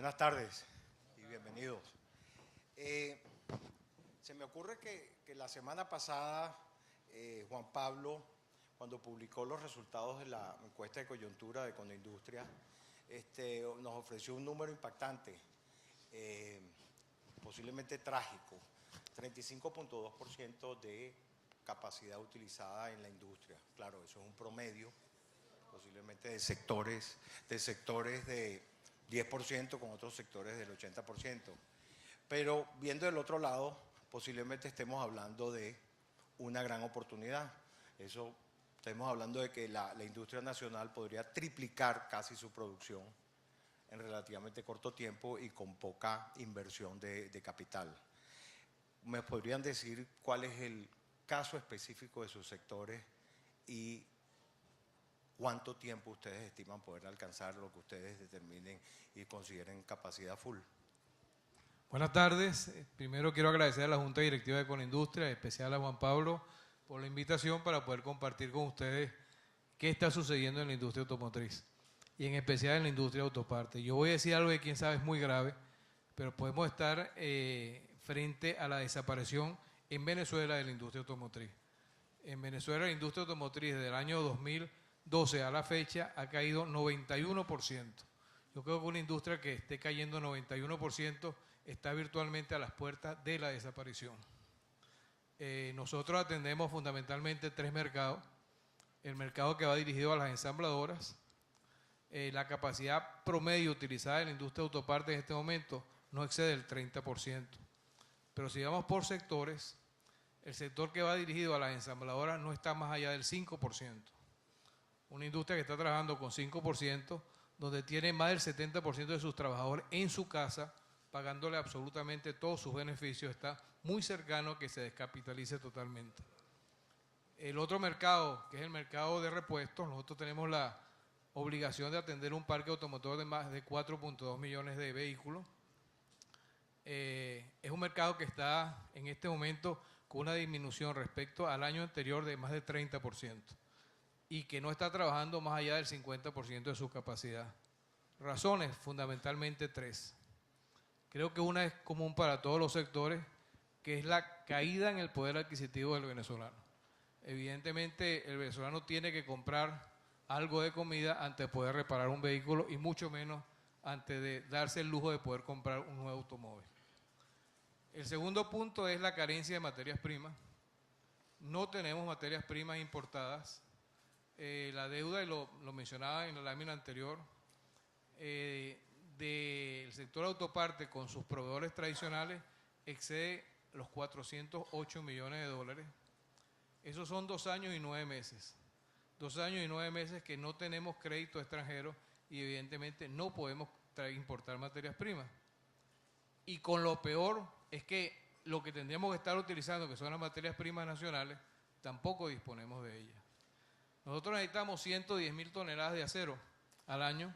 Buenas tardes y bienvenidos. Se me ocurre que la semana pasada Juan Pablo, cuando publicó los resultados de la encuesta de coyuntura de Conindustria, nos ofreció un número impactante, posiblemente trágico, 35.2% de capacidad utilizada en la industria. Claro, eso es un promedio, posiblemente de sectores de 10% con otros sectores del 80%. Pero viendo del otro lado, posiblemente estemos hablando de una gran oportunidad. Estamos hablando de que la industria nacional podría triplicar casi su producción en relativamente corto tiempo y con poca inversión de capital. ¿Me podrían decir cuál es el caso específico de sus sectores y cuánto tiempo ustedes estiman poder alcanzar lo que ustedes determinen y consideren capacidad full? Buenas tardes. Primero quiero agradecer a la Junta Directiva de Conindustria, en especial a Juan Pablo, por la invitación para poder compartir con ustedes qué está sucediendo en la industria automotriz y en especial en la industria de autoparte. Yo voy a decir algo que quién sabe es muy grave, pero podemos estar frente a la desaparición en Venezuela de la industria automotriz. En Venezuela la industria automotriz desde el año 2012 a la fecha ha caído 91%. Yo creo que una industria que esté cayendo 91% está virtualmente a las puertas de la desaparición. Nosotros atendemos fundamentalmente tres mercados. El mercado que va dirigido a las ensambladoras. La capacidad promedio utilizada en la industria de autopartes en este momento no excede el 30%. Pero si vamos por sectores, el sector que va dirigido a las ensambladoras no está más allá del 5%. Una industria que está trabajando con 5%, donde tiene más del 70% de sus trabajadores en su casa, pagándole absolutamente todos sus beneficios, está muy cercano a que se descapitalice totalmente. El otro mercado, que es el mercado de repuestos, nosotros tenemos la obligación de atender un parque automotor de más de 4.2 millones de vehículos. Es un mercado que está en este momento con una disminución respecto al año anterior de más de 30% y que no está trabajando más allá del 50% de su capacidad. Razones, fundamentalmente tres. Creo que una es común para todos los sectores, que es la caída en el poder adquisitivo del venezolano. Evidentemente, el venezolano tiene que comprar algo de comida antes de poder reparar un vehículo y mucho menos antes de darse el lujo de poder comprar un nuevo automóvil. El segundo punto es la carencia de materias primas. No tenemos materias primas importadas. La deuda, y lo mencionaba en la lámina anterior, del sector autoparte con sus proveedores tradicionales excede los 408 millones de dólares. Esos son 2 años y 9 meses. 2 años y 9 meses que no tenemos crédito extranjero y evidentemente no podemos importar materias primas. Y con lo peor es que lo que tendríamos que estar utilizando, que son las materias primas nacionales, tampoco disponemos de ellas. Nosotros necesitamos 110.000 toneladas de acero al año.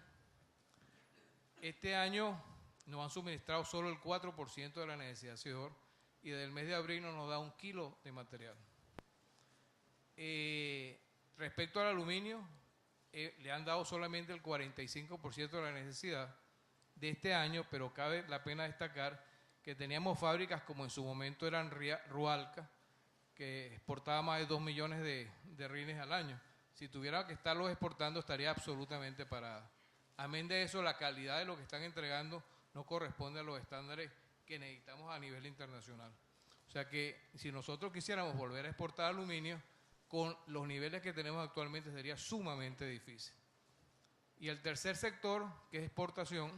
Este año nos han suministrado solo el 4% de la necesidad de ese oro y desde el mes de abril no nos da 1 kilo de material. Respecto al aluminio, le han dado solamente el 45% de la necesidad de este año, pero cabe la pena destacar que teníamos fábricas como en su momento eran Rualca, que exportaba más de 2 millones de rines al año. Si tuviera que estarlos exportando estaría absolutamente parada. Amén de eso, la calidad de lo que están entregando no corresponde a los estándares que necesitamos a nivel internacional. O sea que si nosotros quisiéramos volver a exportar aluminio, con los niveles que tenemos actualmente sería sumamente difícil. Y el tercer sector, que es exportación,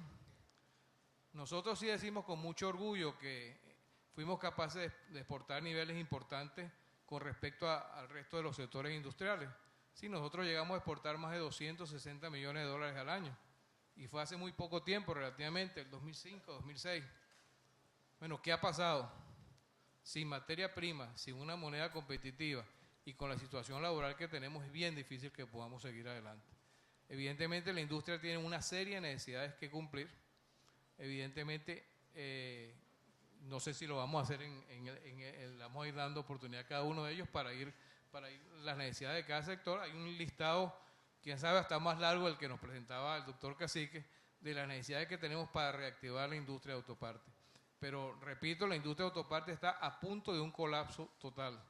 nosotros sí decimos con mucho orgullo que fuimos capaces de exportar niveles importantes con respecto al resto de los sectores industriales. Sí, nosotros llegamos a exportar más de 260 millones de dólares al año. Y fue hace muy poco tiempo, relativamente, el 2005, 2006. Bueno, ¿qué ha pasado? Sin materia prima, sin una moneda competitiva y con la situación laboral que tenemos, es bien difícil que podamos seguir adelante. Evidentemente, la industria tiene una serie de necesidades que cumplir. Evidentemente, no sé si lo vamos a hacer, vamos a ir dando oportunidad a cada uno de ellos para ir las necesidades de cada sector. Hay un listado, quién sabe, hasta más largo del que nos presentaba el doctor Cacique, de las necesidades que tenemos para reactivar la industria de autoparte. Pero repito, la industria de autoparte está a punto de un colapso total.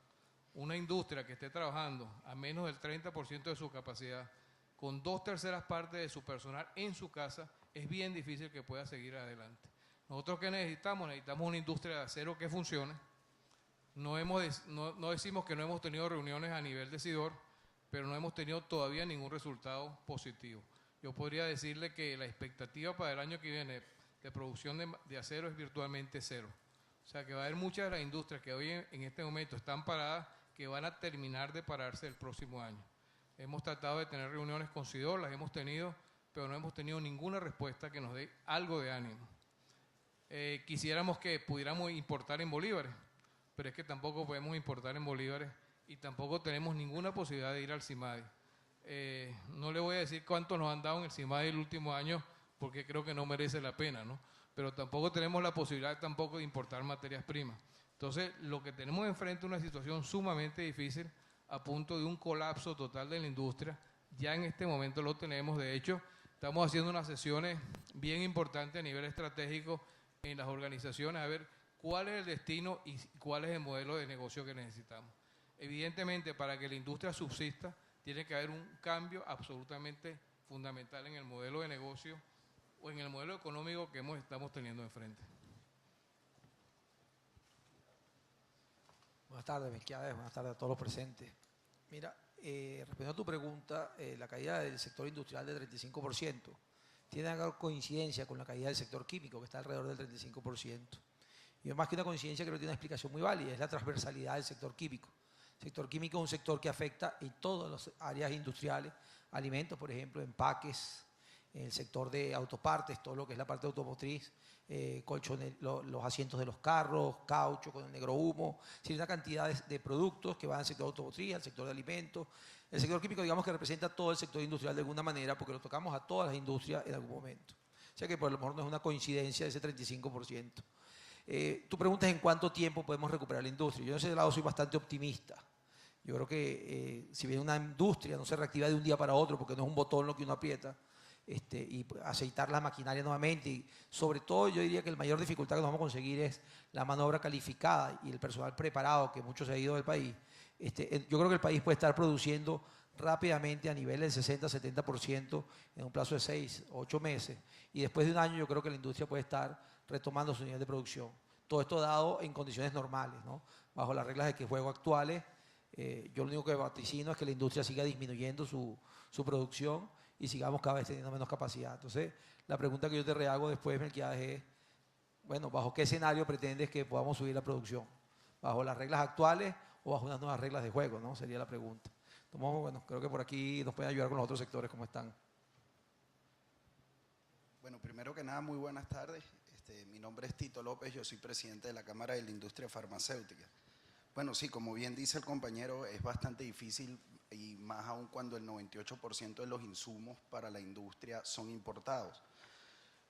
Una industria que esté trabajando a menos del 30% de su capacidad, con 2/3 partes de su personal en su casa, es bien difícil que pueda seguir adelante. Nosotros, ¿qué necesitamos? Necesitamos una industria de acero que funcione. No decimos que no hemos tenido reuniones a nivel de SIDOR, pero no hemos tenido todavía ningún resultado positivo. Yo podría decirle que la expectativa para el año que viene de producción de acero es virtualmente cero. O sea que va a haber muchas de las industrias que hoy en este momento están paradas que van a terminar de pararse el próximo año. Hemos tratado de tener reuniones con SIDOR, las hemos tenido, pero no hemos tenido ninguna respuesta que nos dé algo de ánimo. Quisiéramos que pudiéramos importar en bolívares, pero es que tampoco podemos importar en bolívares y tampoco tenemos ninguna posibilidad de ir al CIMADI. No le voy a decir cuánto nos han dado en el CIMADI el último año, porque creo que no merece la pena, ¿no? Pero tampoco tenemos la posibilidad tampoco de importar materias primas. Entonces, lo que tenemos enfrente es una situación sumamente difícil, a punto de un colapso total de la industria. Ya en este momento lo tenemos. De hecho, estamos haciendo unas sesiones bien importantes a nivel estratégico en las organizaciones, a ver cuál es el destino y cuál es el modelo de negocio que necesitamos. Evidentemente, para que la industria subsista, tiene que haber un cambio absolutamente fundamental en el modelo de negocio o en el modelo económico que estamos teniendo enfrente. Buenas tardes, Melquiades. Buenas tardes a todos los presentes. Mira, respondiendo a tu pregunta, la caída del sector industrial del 35% tiene una coincidencia con la caída del sector químico, que está alrededor del 35%. Y más que una coincidencia, creo que tiene una explicación muy válida, es la transversalidad del sector químico. El sector químico es un sector que afecta en todas las áreas industriales, alimentos, por ejemplo, empaques, en el sector de autopartes, todo lo que es la parte automotriz, colchones, los asientos de los carros, caucho con el negro humo, una cantidad de productos que van al sector automotriz, al sector de alimentos. El sector químico, digamos que representa todo el sector industrial de alguna manera, porque lo tocamos a todas las industrias en algún momento. O sea que por lo mejor no es una coincidencia de ese 35%. Tu pregunta es en cuánto tiempo podemos recuperar la industria. Yo en ese lado soy bastante optimista. Yo creo que si bien una industria no se reactiva de un día para otro, porque no es un botón lo que uno aprieta, y aceitar la maquinaria nuevamente, y sobre todo yo diría que la mayor dificultad que nos vamos a conseguir es la mano de obra calificada y el personal preparado, que mucho se ha ido del país. Yo creo que el país puede estar produciendo rápidamente a nivel del 60-70% en un plazo de 6 o 8 meses, y después de un año yo creo que la industria puede estar retomando su nivel de producción. Todo esto dado en condiciones normales, ¿no? Bajo las reglas de juego actuales. Yo lo único que vaticino es que la industria siga disminuyendo su producción y sigamos cada vez teniendo menos capacidad. Entonces, la pregunta que yo te rehago después, Melquiades, es, bueno, ¿bajo qué escenario pretendes que podamos subir la producción? ¿Bajo las reglas actuales o bajo unas nuevas reglas de juego, ¿no? Sería la pregunta. Entonces, bueno, creo que por aquí nos pueden ayudar con los otros sectores, ¿cómo están? Bueno, primero que nada, muy buenas tardes. Mi nombre es Tito López, yo soy presidente de la Cámara de la Industria Farmacéutica. Bueno, sí, como bien dice el compañero, es bastante difícil, y más aún cuando el 98% de los insumos para la industria son importados.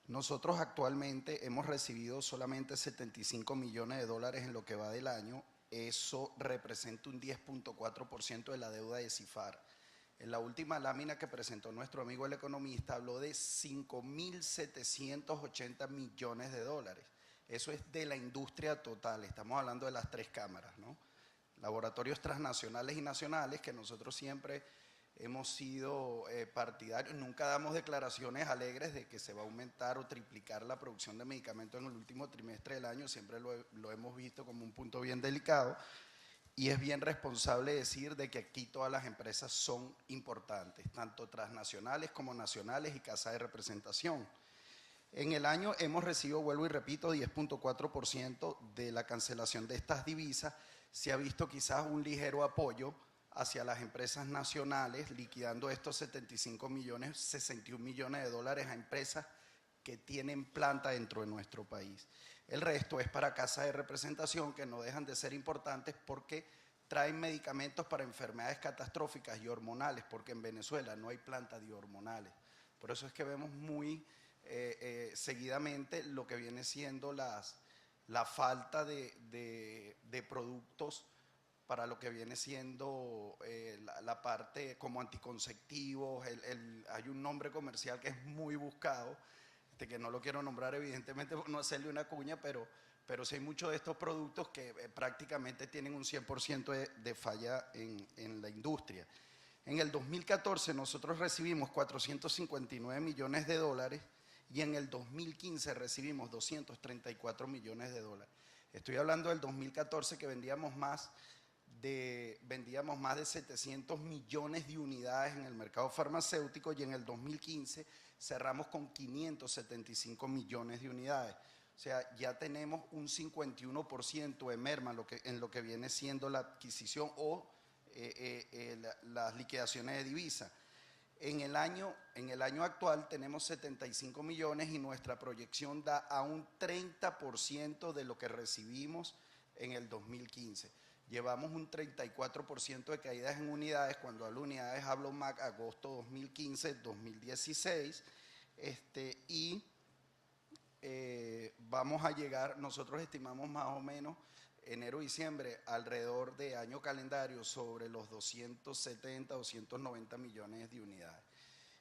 Nosotros actualmente hemos recibido solamente 75 millones de dólares en lo que va del año. Eso representa un 10.4% de la deuda de CIFAR. En la última lámina que presentó nuestro amigo el economista habló de 5.780 millones de dólares. Eso es de la industria total, estamos hablando de las tres cámaras, ¿no? Laboratorios transnacionales y nacionales, que nosotros siempre hemos sido partidarios, nunca damos declaraciones alegres de que se va a aumentar o triplicar la producción de medicamentos en el último trimestre del año, siempre lo hemos visto como un punto bien delicado, y es bien responsable decir de que aquí todas las empresas son importantes, tanto transnacionales como nacionales y casa de representación. En el año hemos recibido, vuelvo y repito, 10.4% de la cancelación de estas divisas. Se ha visto quizás un ligero apoyo hacia las empresas nacionales, liquidando estos 61 millones de dólares a empresas que tienen planta dentro de nuestro país. El resto es para casas de representación, que no dejan de ser importantes porque traen medicamentos para enfermedades catastróficas y hormonales, porque en Venezuela no hay plantas de hormonales. Por eso es que vemos muy seguidamente lo que viene siendo la falta de productos para lo que viene siendo la parte como anticonceptivos. Hay un nombre comercial que es muy buscado, que no lo quiero nombrar evidentemente por no hacerle una cuña, pero sí hay muchos de estos productos que prácticamente tienen un 100% de falla en la industria. En el 2014 nosotros recibimos 459 millones de dólares y en el 2015 recibimos 234 millones de dólares. Estoy hablando del 2014 que vendíamos más de 700 millones de unidades en el mercado farmacéutico y en el 2015 cerramos con 575 millones de unidades. O sea, ya tenemos un 51% de merma en lo que viene siendo la adquisición o las liquidaciones de divisa. En el año actual tenemos 75 millones y nuestra proyección da a un 30% de lo que recibimos en el 2015. Llevamos un 34% de caídas en unidades. Cuando hablo de unidades, hablo MAC agosto 2015, 2016. Vamos a llegar, nosotros estimamos más o menos enero-diciembre, alrededor de año calendario, sobre los 270, 290 millones de unidades.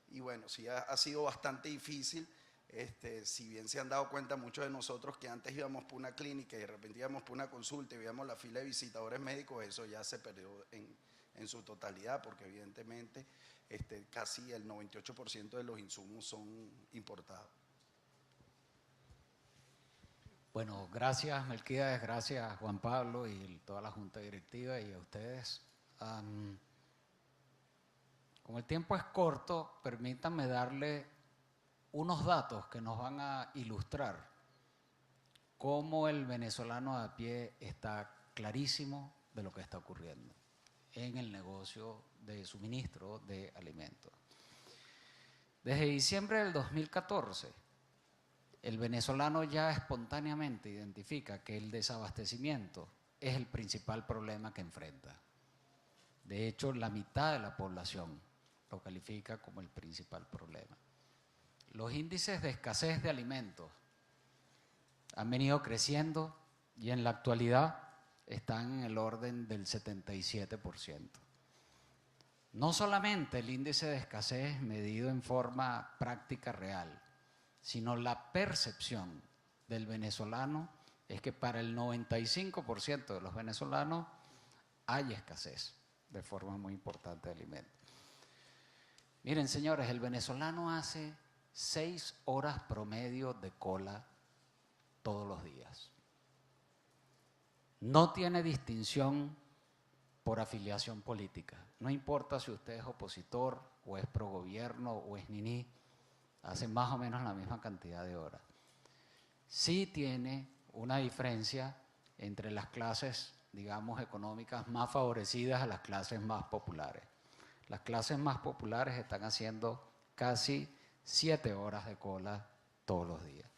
Y bueno, sí ha sido bastante difícil. Si bien se han dado cuenta muchos de nosotros que antes íbamos por una clínica y de repente íbamos por una consulta y veíamos la fila de visitadores médicos, eso ya se perdió en su totalidad, porque evidentemente casi el 98% de los insumos son importados. Bueno, gracias Melquíades, gracias Juan Pablo y toda la junta directiva y a ustedes. Como el tiempo es corto, permítanme darle unos datos que nos van a ilustrar cómo el venezolano a pie está clarísimo de lo que está ocurriendo en el negocio de suministro de alimentos. Desde diciembre del 2014, el venezolano ya espontáneamente identifica que el desabastecimiento es el principal problema que enfrenta. De hecho, la mitad de la población lo califica como el principal problema. Los índices de escasez de alimentos han venido creciendo y en la actualidad están en el orden del 77%. No solamente el índice de escasez medido en forma práctica real, sino la percepción del venezolano es que para el 95% de los venezolanos hay escasez de forma muy importante de alimentos. Miren, señores, el venezolano hace 6 horas promedio de cola todos los días. No tiene distinción por afiliación política. No importa si usted es opositor o es pro gobierno o es niní, hace más o menos la misma cantidad de horas. Sí tiene una diferencia entre las clases, digamos, económicas más favorecidas a las clases más populares. Las clases más populares están haciendo casi 7 horas de cola todos los días.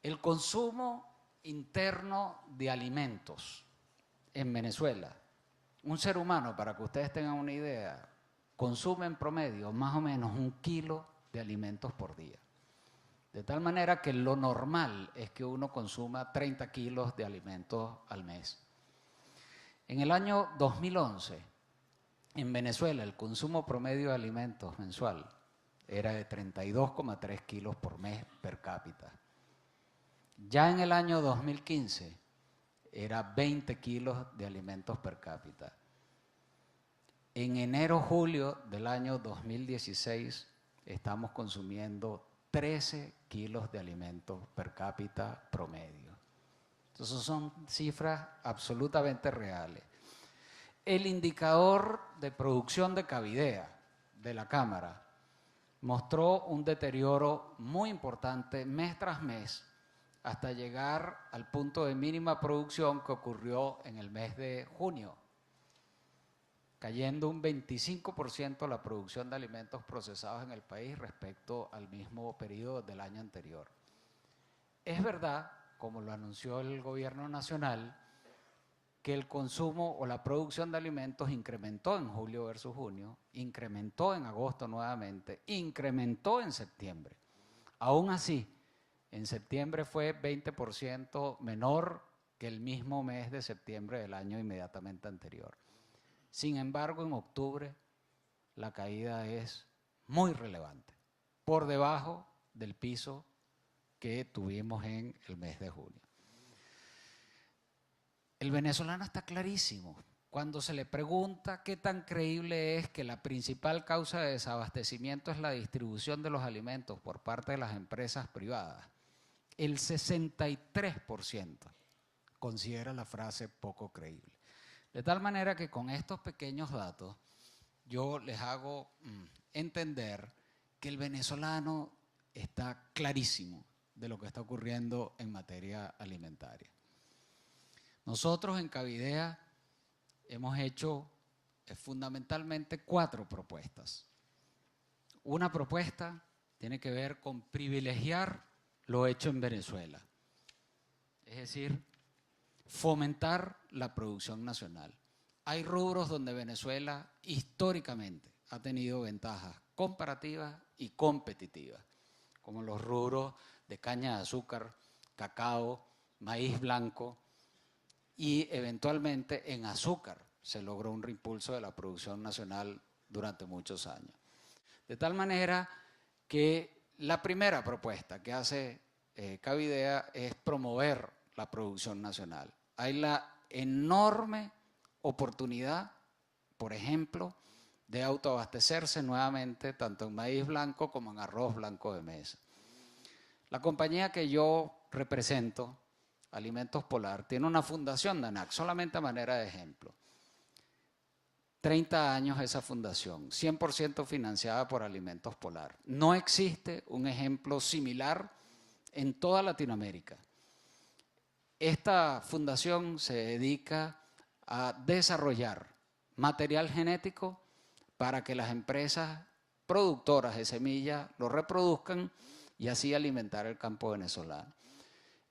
El consumo interno de alimentos en Venezuela, un ser humano, para que ustedes tengan una idea, consume en promedio más o menos 1 kilo de alimentos por día. De tal manera que lo normal es que uno consuma 30 kilos de alimentos al mes. En el año 2011, en Venezuela, el consumo promedio de alimentos mensual era de 32,3 kilos por mes per cápita. Ya en el año 2015 era 20 kilos de alimentos per cápita. En enero-julio del año 2016 estamos consumiendo 13 kilos de alimentos per cápita promedio. Entonces son cifras absolutamente reales. El indicador de producción de Cavidea de la Cámara mostró un deterioro muy importante mes tras mes hasta llegar al punto de mínima producción que ocurrió en el mes de junio, cayendo un 25% la producción de alimentos procesados en el país respecto al mismo periodo del año anterior. Es verdad, como lo anunció el gobierno nacional, que el consumo o la producción de alimentos incrementó en julio versus junio, incrementó en agosto nuevamente, incrementó en septiembre. Aún así, en septiembre fue 20% menor que el mismo mes de septiembre del año inmediatamente anterior. Sin embargo, en octubre la caída es muy relevante, por debajo del piso que tuvimos en el mes de junio. El venezolano está clarísimo. Cuando se le pregunta qué tan creíble es que la principal causa de desabastecimiento es la distribución de los alimentos por parte de las empresas privadas, el 63% considera la frase poco creíble. De tal manera que con estos pequeños datos yo les hago entender que el venezolano está clarísimo de lo que está ocurriendo en materia alimentaria. Nosotros en Cavidea hemos hecho fundamentalmente 4 propuestas. Una propuesta tiene que ver con privilegiar lo hecho en Venezuela, es decir, fomentar la producción nacional. Hay rubros donde Venezuela históricamente ha tenido ventajas comparativas y competitivas, como los rubros de caña de azúcar, cacao, maíz blanco, y eventualmente en azúcar se logró un reimpulso de la producción nacional durante muchos años. De tal manera que la primera propuesta que hace Cavidea es promover la producción nacional. Hay la enorme oportunidad, por ejemplo, de autoabastecerse nuevamente tanto en maíz blanco como en arroz blanco de mesa. La compañía que yo represento, Alimentos Polar, tiene una fundación de ANAC, solamente a manera de ejemplo. 30 años esa fundación, 100% financiada por Alimentos Polar. No existe un ejemplo similar en toda Latinoamérica. Esta fundación se dedica a desarrollar material genético para que las empresas productoras de semillas lo reproduzcan y así alimentar el campo venezolano.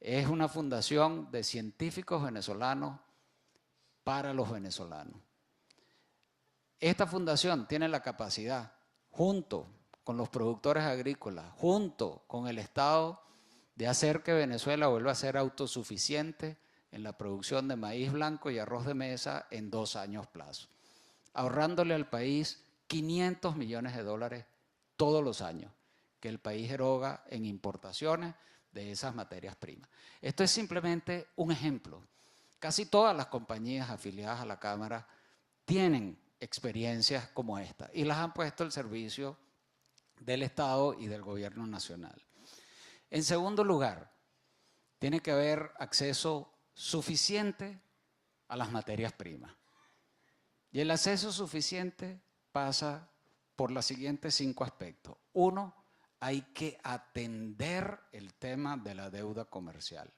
Es una fundación de científicos venezolanos para los venezolanos. Esta fundación tiene la capacidad, junto con los productores agrícolas, junto con el Estado, de hacer que Venezuela vuelva a ser autosuficiente en la producción de maíz blanco y arroz de mesa en 2 años plazo, ahorrándole al país $500 millones todos los años que el país eroga en importaciones de esas materias primas. Esto es simplemente un ejemplo. Casi todas las compañías afiliadas a la Cámara tienen experiencias como esta y las han puesto al servicio del Estado y del gobierno nacional. En segundo lugar, tiene que haber acceso suficiente a las materias primas. Y el acceso suficiente pasa por los siguientes 5 aspectos. 1, hay que atender el tema de la deuda comercial.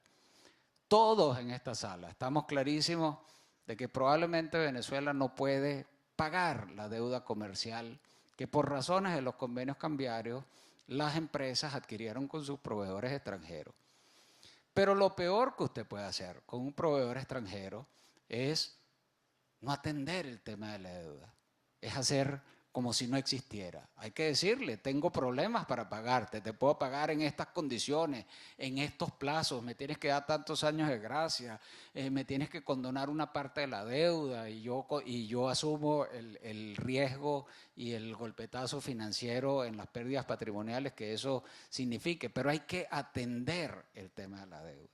Todos en esta sala estamos clarísimos de que probablemente Venezuela no puede pagar la deuda comercial que por razones de los convenios cambiarios las empresas adquirieron con sus proveedores extranjeros. Pero lo peor que usted puede hacer con un proveedor extranjero es no atender el tema de la deuda, es hacer como si no existiera. Hay que decirle, tengo problemas para pagarte, te puedo pagar en estas condiciones, en estos plazos, me tienes que dar tantos años de gracia, me tienes que condonar una parte de la deuda y yo asumo el riesgo y el golpetazo financiero en las pérdidas patrimoniales que eso signifique, pero hay que atender el tema de la deuda.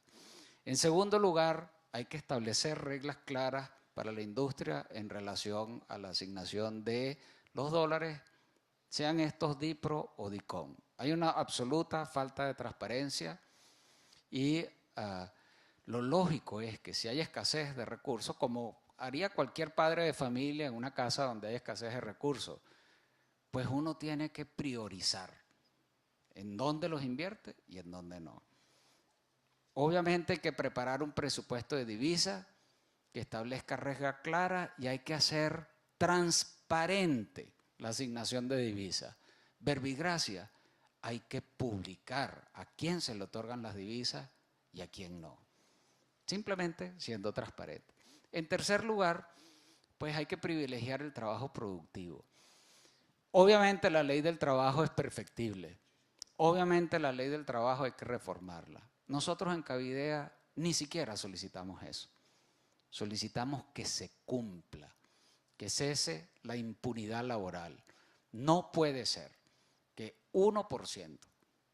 En segundo lugar, hay que establecer reglas claras para la industria en relación a la asignación de los dólares, sean estos DIPRO o DICOM. Hay una absoluta falta de transparencia y lo lógico es que si hay escasez de recursos, como haría cualquier padre de familia en una casa donde hay escasez de recursos, pues uno tiene que priorizar en dónde los invierte y en dónde no. Obviamente hay que preparar un presupuesto de divisa que establezca reglas claras y hay que hacer transparente la asignación de divisas. Verbigracia, hay que publicar a quién se le otorgan las divisas y a quién no. Simplemente siendo transparente. En tercer lugar, pues hay que privilegiar el trabajo productivo. Obviamente la ley del trabajo es perfectible. Obviamente la ley del trabajo hay que reformarla. Nosotros en Cavidea ni siquiera solicitamos eso. Solicitamos que se cumpla, que cese la impunidad laboral. No puede ser que 1%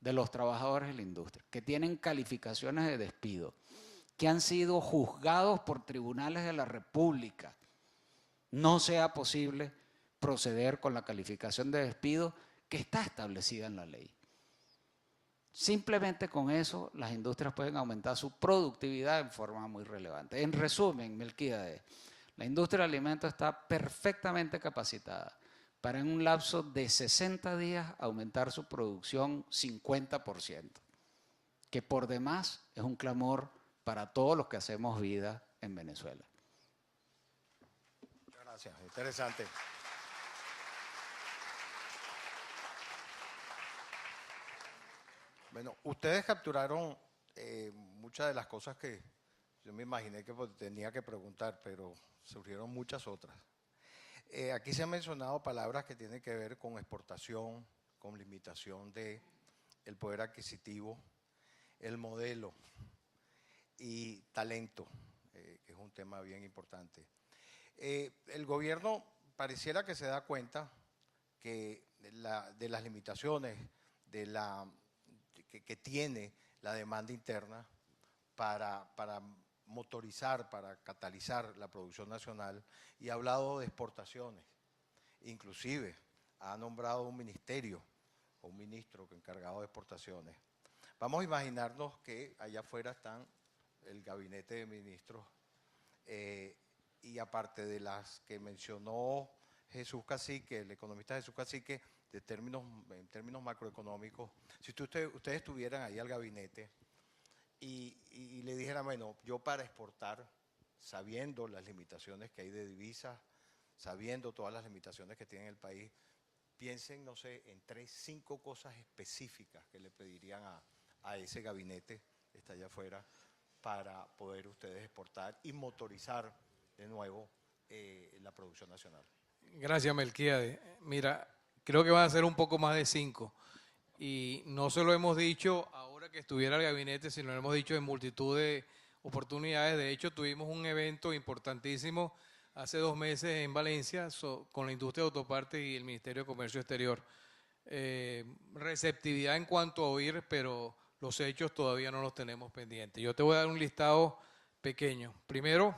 de los trabajadores de la industria, que tienen calificaciones de despido, que han sido juzgados por tribunales de la República, no sea posible proceder con la calificación de despido que está establecida en la ley. Simplemente con eso las industrias pueden aumentar su productividad en forma muy relevante. En resumen, Melquíades, la industria de alimentos está perfectamente capacitada para en un lapso de 60 días aumentar su producción 50%, que por demás es un clamor para todos los que hacemos vida en Venezuela. Muchas gracias, interesante. Bueno, ustedes capturaron muchas de las cosas que yo me imaginé que tenía que preguntar, pero surgieron muchas otras. Aquí se han mencionado palabras que tienen que ver con exportación, con limitación del poder adquisitivo, el modelo y talento, que es un tema bien importante. El gobierno pareciera que se da cuenta que de las limitaciones que tiene la demanda interna para motorizar, para catalizar la producción nacional, y ha hablado de exportaciones. Inclusive ha nombrado un ministerio o un ministro encargado de exportaciones. Vamos a imaginarnos que allá afuera están el gabinete de ministros y aparte de las que mencionó Jesús Cacique, el economista Jesús Cacique, en términos macroeconómicos, si ustedes estuvieran ahí al gabinete y le dijeran, bueno, yo para exportar, sabiendo las limitaciones que hay de divisas, sabiendo todas las limitaciones que tiene el país, piensen, no sé, en 3, 5 cosas específicas que le pedirían a ese gabinete que está allá afuera para poder ustedes exportar y motorizar de nuevo la producción nacional. Gracias, Melquíades. Mira, creo que van a ser un poco más de 5. Y no se lo hemos dicho ahora que estuviera el gabinete, sino lo hemos dicho en multitud de oportunidades. De hecho, tuvimos un evento importantísimo hace 2 meses en Valencia con la industria de autopartes y el Ministerio de Comercio Exterior. Receptividad en cuanto a oír, pero los hechos todavía no los tenemos pendientes. Yo te voy a dar un listado pequeño. Primero,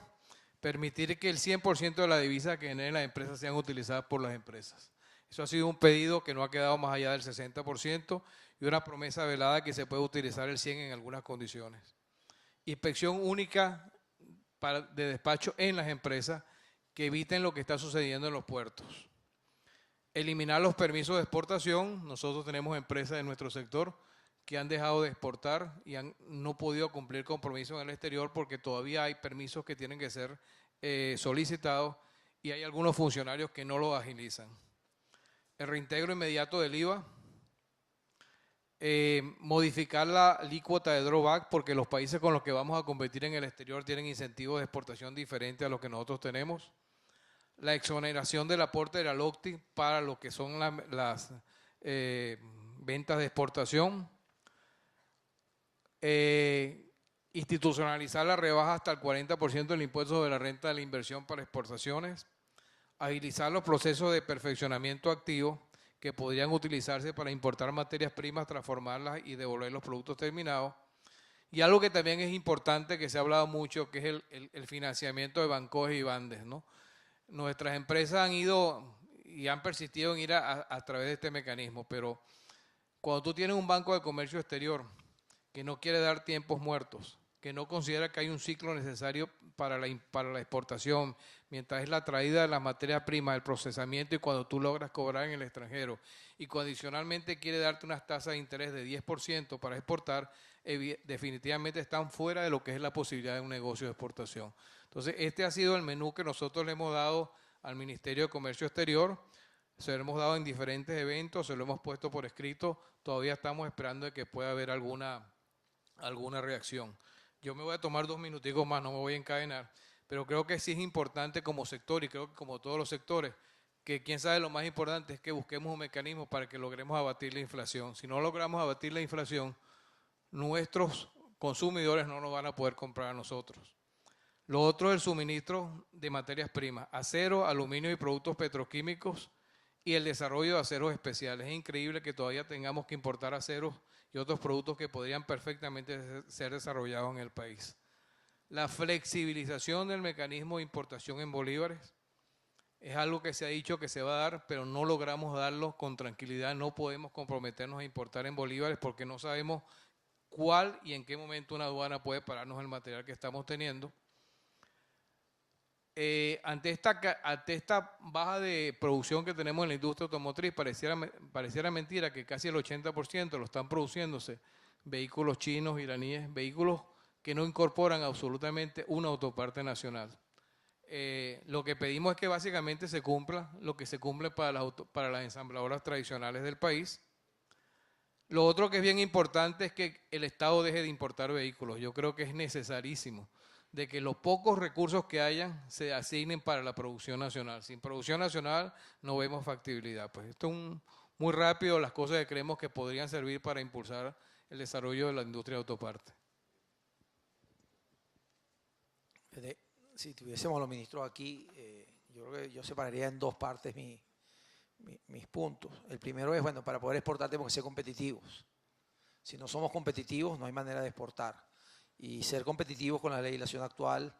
permitir que el 100% de la divisa que generen las empresas sean utilizadas por las empresas. Eso ha sido un pedido que no ha quedado más allá del 60% y una promesa velada que se puede utilizar el 100% en algunas condiciones. Inspección única de despacho en las empresas que eviten lo que está sucediendo en los puertos. Eliminar los permisos de exportación. Nosotros tenemos empresas en nuestro sector que han dejado de exportar y han no podido cumplir compromisos en el exterior porque todavía hay permisos que tienen que ser solicitados y hay algunos funcionarios que no lo agilizan. El reintegro inmediato del IVA, modificar la alícuota de drawback porque los países con los que vamos a competir en el exterior tienen incentivos de exportación diferentes a los que nosotros tenemos. La exoneración del aporte de la LOCTI para lo que son las ventas de exportación. Institucionalizar la rebaja hasta el 40% del impuesto sobre la renta de la inversión para exportaciones. Agilizar los procesos de perfeccionamiento activo que podrían utilizarse para importar materias primas, transformarlas y devolver los productos terminados. Y algo que también es importante, que se ha hablado mucho, que es el financiamiento de bancos y bandes, ¿no? Nuestras empresas han ido y han persistido en ir a través de este mecanismo, pero cuando tú tienes un banco de comercio exterior que no quiere dar tiempos muertos, que no considera que hay un ciclo necesario para la exportación, mientras es la traída de las materias primas, el procesamiento y cuando tú logras cobrar en el extranjero, y condicionalmente quiere darte unas tasas de interés de 10% para exportar, definitivamente están fuera de lo que es la posibilidad de un negocio de exportación. Entonces, este ha sido el menú que nosotros le hemos dado al Ministerio de Comercio Exterior, se lo hemos dado en diferentes eventos, se lo hemos puesto por escrito, todavía estamos esperando de que pueda haber alguna reacción. Yo me voy a tomar 2 minuticos más, no me voy a encadenar, pero creo que sí es importante como sector y creo que como todos los sectores, que quién sabe lo más importante es que busquemos un mecanismo para que logremos abatir la inflación. Si no logramos abatir la inflación, nuestros consumidores no nos van a poder comprar a nosotros. Lo otro es el suministro de materias primas, acero, aluminio y productos petroquímicos y el desarrollo de aceros especiales. Es increíble que todavía tengamos que importar aceros y otros productos que podrían perfectamente ser desarrollados en el país. La flexibilización del mecanismo de importación en bolívares es algo que se ha dicho que se va a dar, pero no logramos darlo con tranquilidad. No podemos comprometernos a importar en bolívares porque no sabemos cuál y en qué momento una aduana puede pararnos el material que estamos teniendo. Ante esta baja de producción que tenemos en la industria automotriz, pareciera mentira que casi el 80% lo están produciéndose vehículos chinos, iraníes, vehículos que no incorporan absolutamente una autoparte nacional. Lo que pedimos es que básicamente se cumpla lo que se cumple para las ensambladoras tradicionales del país. Lo otro que es bien importante es que el Estado deje de importar vehículos. Yo creo que es necesarísimo de que los pocos recursos que hayan se asignen para la producción nacional. Sin producción nacional no vemos factibilidad. Pues esto es muy rápido las cosas que creemos que podrían servir para impulsar el desarrollo de la industria de autoparte. Si tuviésemos a los ministros aquí, yo creo que yo separaría en dos partes mis puntos. El primero es, bueno, para poder exportar tenemos que ser competitivos. Si no somos competitivos, no hay manera de exportar. Y ser competitivos con la legislación actual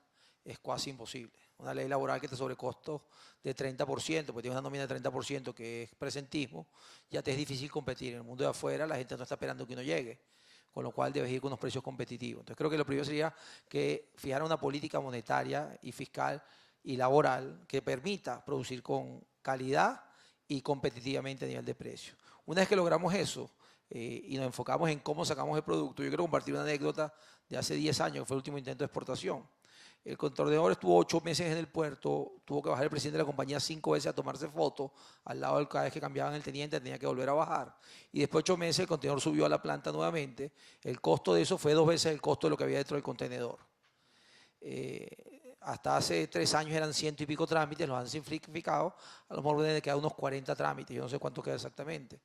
es casi imposible. Una ley laboral que te sobrecosto de 30%, porque tiene una nómina de 30% que es presentismo, ya te es difícil competir. En el mundo de afuera la gente no está esperando que uno llegue, con lo cual debes ir con unos precios competitivos. Entonces creo que lo primero sería que fijara una política monetaria y fiscal y laboral que permita producir con calidad y competitivamente a nivel de precio. Una vez que logramos eso y nos enfocamos en cómo sacamos el producto, yo quiero compartir una anécdota de hace 10 años, que fue el último intento de exportación. El contenedor estuvo 8 meses en el puerto, tuvo que bajar el presidente de la compañía 5 veces a tomarse fotos, al lado de cada vez que cambiaban el teniente tenía que volver a bajar. Y después de 8 meses el contenedor subió a la planta nuevamente, el costo de eso fue 2 veces el costo de lo que había dentro del contenedor. Hasta hace 3 años eran 100 y pico trámites, los han simplificado, a lo mejor deben quedar unos 40 trámites, yo no sé cuánto queda exactamente.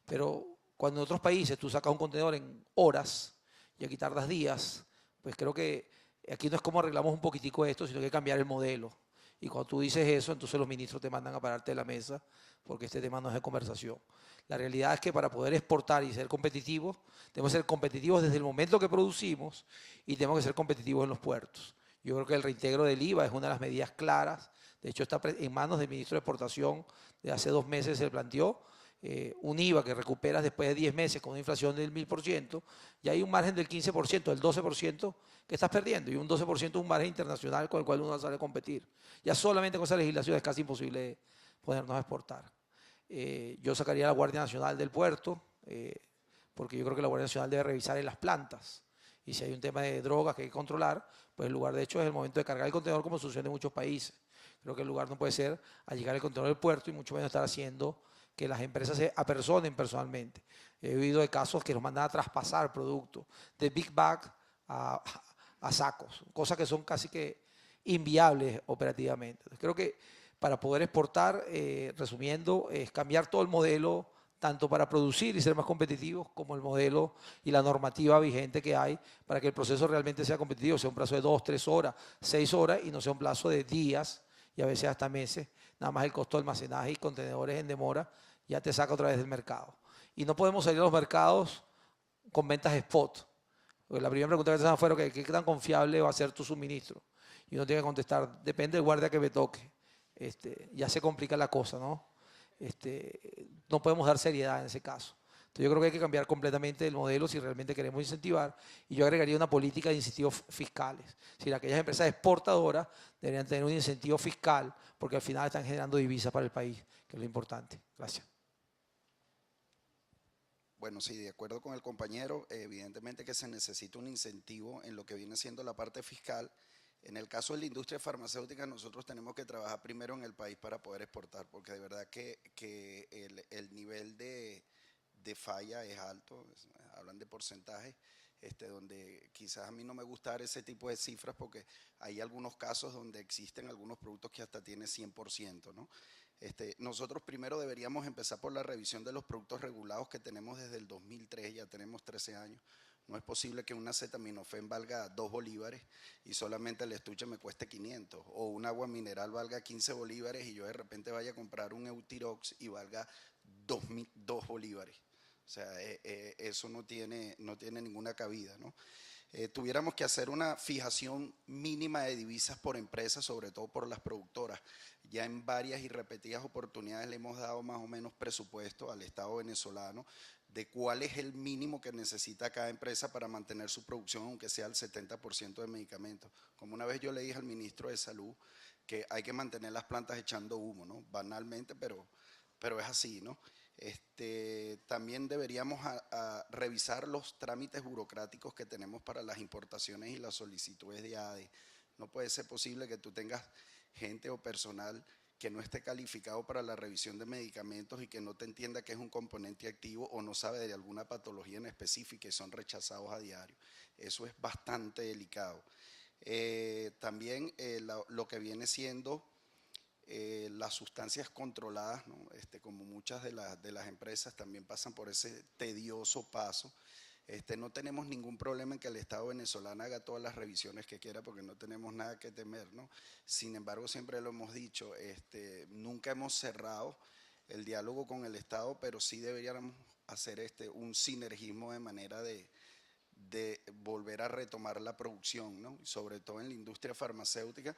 Pero cuando en otros países tú sacas un contenedor en horas y aquí tardas días, pues creo que aquí no es como arreglamos un poquitico esto, sino que hay que cambiar el modelo. Y cuando tú dices eso, entonces los ministros te mandan a pararte de la mesa porque este tema no es de conversación. La realidad es que para poder exportar y ser competitivos, tenemos que ser competitivos desde el momento que producimos y tenemos que ser competitivos en los puertos. Yo creo que el reintegro del IVA es una de las medidas claras. De hecho, está en manos del ministro de Exportación. De hace 2 meses se planteó un IVA que recuperas después de 10 meses con una inflación del 1000%, y hay un margen del 15%, del 12% que estás perdiendo, y un 12% es un margen internacional con el cual uno va a salir a competir. Ya solamente con esa legislación es casi imposible ponernos a exportar. Yo sacaría a la Guardia Nacional del puerto, porque yo creo que la Guardia Nacional debe revisar en las plantas. Y si hay un tema de drogas que hay que controlar, pues el lugar de hecho es el momento de cargar el contenedor, como sucede en muchos países. Creo que el lugar no puede ser a llegar el contenedor del puerto y mucho menos estar haciendo que las empresas se apersonen personalmente. He oído de casos que los mandan a traspasar productos de big bag a sacos, cosas que son casi que inviables operativamente. Entonces, creo que para poder exportar, resumiendo, es cambiar todo el modelo, tanto para producir y ser más competitivos, como el modelo y la normativa vigente que hay para que el proceso realmente sea competitivo, sea un plazo de 2, 3 horas, 6 horas y no sea un plazo de días y a veces hasta meses. Nada más el costo de almacenaje y contenedores en demora ya te saca otra vez del mercado. Y no podemos salir a los mercados con ventas spot. Porque la primera pregunta que te hacen afuera es ¿qué tan confiable va a ser tu suministro? Y uno tiene que contestar, depende del guardia que me toque. Ya se complica la cosa, ¿no? No podemos dar seriedad en ese caso. Entonces yo creo que hay que cambiar completamente el modelo si realmente queremos incentivar, y yo agregaría una política de incentivos fiscales. Es decir, aquellas empresas exportadoras deberían tener un incentivo fiscal porque al final están generando divisas para el país, que es lo importante. Gracias. Bueno, sí, de acuerdo con el compañero, evidentemente que se necesita un incentivo en lo que viene siendo la parte fiscal. En el caso de la industria farmacéutica, nosotros tenemos que trabajar primero en el país para poder exportar, porque de verdad que el nivel de falla es alto, hablan de porcentajes, donde quizás a mí no me gusta dar ese tipo de cifras porque hay algunos casos donde existen algunos productos que hasta tienen 100%, ¿no? Nosotros primero deberíamos empezar por la revisión de los productos regulados que tenemos desde el 2003, ya tenemos 13 años. No es posible que un acetaminofén valga 2 bolívares y solamente el estuche me cueste 500, o un agua mineral valga 15 bolívares y yo de repente vaya a comprar un Eutirox y valga 2 bolívares. O sea, eso no tiene ninguna cabida, ¿no? Tuviéramos que hacer una fijación mínima de divisas por empresa, sobre todo por las productoras. Ya en varias y repetidas oportunidades le hemos dado más o menos presupuesto al Estado venezolano de cuál es el mínimo que necesita cada empresa para mantener su producción, aunque sea el 70% de medicamentos. Como una vez yo le dije al ministro de Salud que hay que mantener las plantas echando humo, ¿no? Banalmente, pero es así, ¿no? También deberíamos a revisar los trámites burocráticos que tenemos para las importaciones y las solicitudes de ADE. No puede ser posible que tú tengas gente o personal que no esté calificado para la revisión de medicamentos y que no te entienda que es un componente activo o no sabe de alguna patología en específica y son rechazados a diario. Eso es bastante delicado. También lo que viene siendo las sustancias controladas, ¿no? Como muchas de las empresas también pasan por ese tedioso paso. No tenemos ningún problema en que el Estado venezolano haga todas las revisiones que quiera porque no tenemos nada que temer, ¿no? Sin embargo, siempre lo hemos dicho, nunca hemos cerrado el diálogo con el Estado, pero sí deberíamos hacer un sinergismo de manera de volver a retomar la producción, ¿no? Sobre todo en la industria farmacéutica,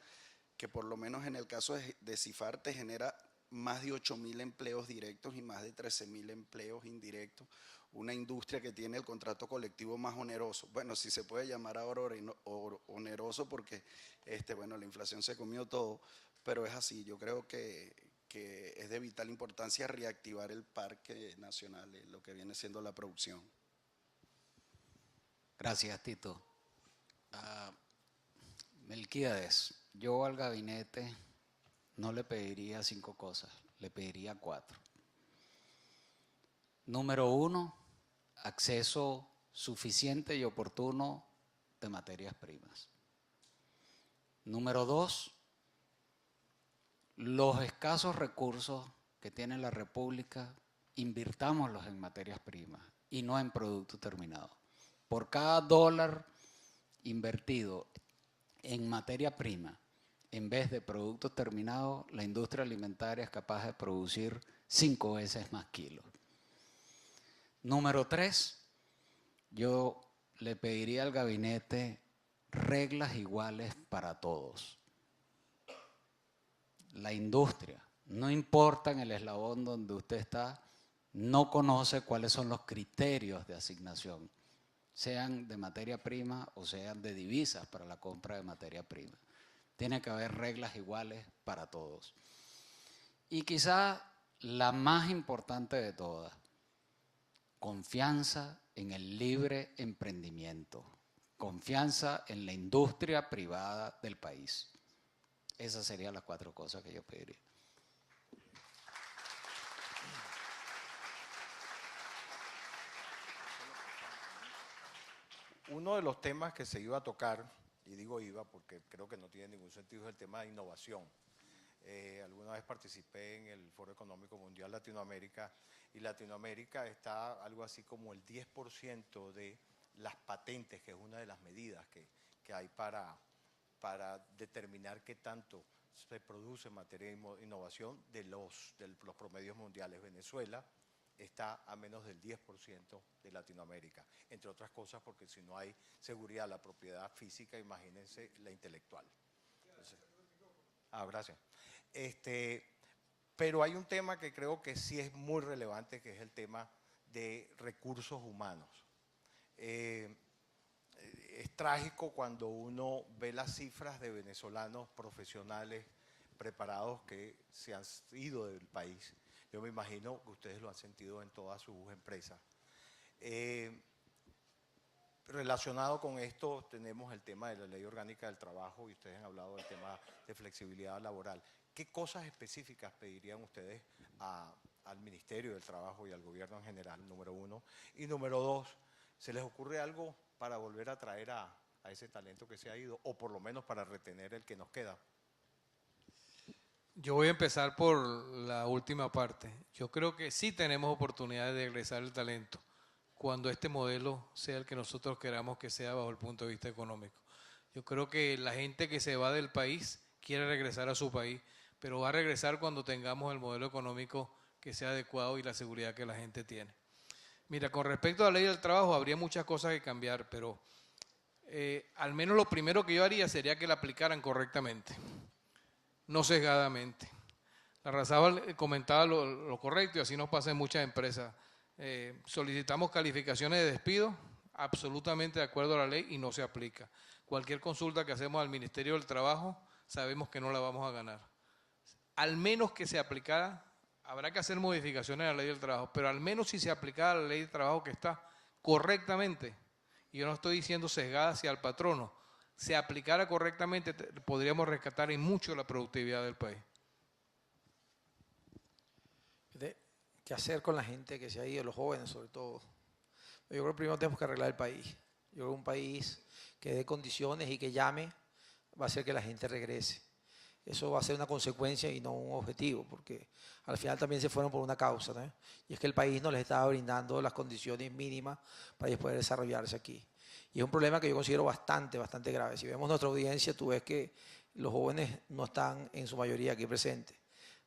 que por lo menos en el caso de Cifar te genera más de 8.000 empleos directos y más de 13.000 empleos indirectos. Una industria que tiene el contrato colectivo más oneroso. Bueno, si se puede llamar ahora oneroso porque bueno, la inflación se comió todo, pero es así. Yo creo que es de vital importancia reactivar el parque nacional, lo que viene siendo la producción. Gracias, Tito. Melquíades, yo al gabinete no le pediría 5 cosas, le pediría 4. Número 1, acceso suficiente y oportuno de materias primas. Número 2, los escasos recursos que tiene la República, invirtámoslos en materias primas y no en producto terminado. Por cada dólar invertido en materia prima, en vez de productos terminados, la industria alimentaria es capaz de producir 5 veces más kilos. Número 3, yo le pediría al gabinete reglas iguales para todos. La industria, no importa en el eslabón donde usted está, no conoce cuáles son los criterios de asignación, sean de materia prima o sean de divisas para la compra de materia prima. Tiene que haber reglas iguales para todos. Y quizá la más importante de todas, confianza en el libre emprendimiento, confianza en la industria privada del país. Esas serían las 4 cosas que yo pediría. Uno de los temas que se iba a tocar, y digo iba porque creo que no tiene ningún sentido, es el tema de innovación. Alguna vez participé en el Foro Económico Mundial Latinoamérica, y Latinoamérica está algo así como el 10% de las patentes, que es una de las medidas que hay para determinar qué tanto se produce en materia de innovación de los promedios mundiales. Venezuela está a menos del 10% de Latinoamérica, entre otras cosas porque si no hay seguridad, la propiedad física, imagínense la intelectual. Entonces, gracias. Pero hay un tema que creo que sí es muy relevante, que es el tema de recursos humanos. Es trágico cuando uno ve las cifras de venezolanos profesionales preparados que se han ido del país. Yo me imagino que ustedes lo han sentido en todas sus empresas. Relacionado con esto tenemos el tema de la Ley Orgánica del Trabajo y ustedes han hablado del tema de flexibilidad laboral. ¿Qué cosas específicas pedirían ustedes al Ministerio del Trabajo y al gobierno en general, número 1? Y número 2, ¿se les ocurre algo para volver a traer a ese talento que se ha ido o por lo menos para retener el que nos queda? Yo voy a empezar por la última parte. Yo creo que sí tenemos oportunidades de regresar el talento cuando este modelo sea el que nosotros queramos que sea bajo el punto de vista económico. Yo creo que la gente que se va del país quiere regresar a su país, pero va a regresar cuando tengamos el modelo económico que sea adecuado y la seguridad que la gente tiene. Mira, con respecto a la ley del trabajo, habría muchas cosas que cambiar, pero al menos lo primero que yo haría sería que la aplicaran correctamente, no sesgadamente. La Larrazábal comentaba lo correcto y así nos pasa en muchas empresas. Solicitamos calificaciones de despido absolutamente de acuerdo a la ley y no se aplica. Cualquier consulta que hacemos al Ministerio del Trabajo sabemos que no la vamos a ganar. Al menos que se aplicara, habrá que hacer modificaciones a la ley del trabajo, pero al menos si se aplicara la ley del trabajo que está correctamente, y yo no estoy diciendo sesgada hacia el patrono, se aplicara correctamente, podríamos rescatar en mucho la productividad del país. ¿Qué hacer con la gente que se ha ido, los jóvenes sobre todo? Yo creo que primero tenemos que arreglar el país. Yo creo que un país que dé condiciones y que llame va a hacer que la gente regrese. Eso va a ser una consecuencia y no un objetivo, porque al final también se fueron por una causa, ¿no? Y es que el país no les estaba brindando las condiciones mínimas para ellos poder desarrollarse aquí. Y es un problema que yo considero bastante grave. Si vemos nuestra audiencia, tú ves que los jóvenes no están en su mayoría aquí presentes.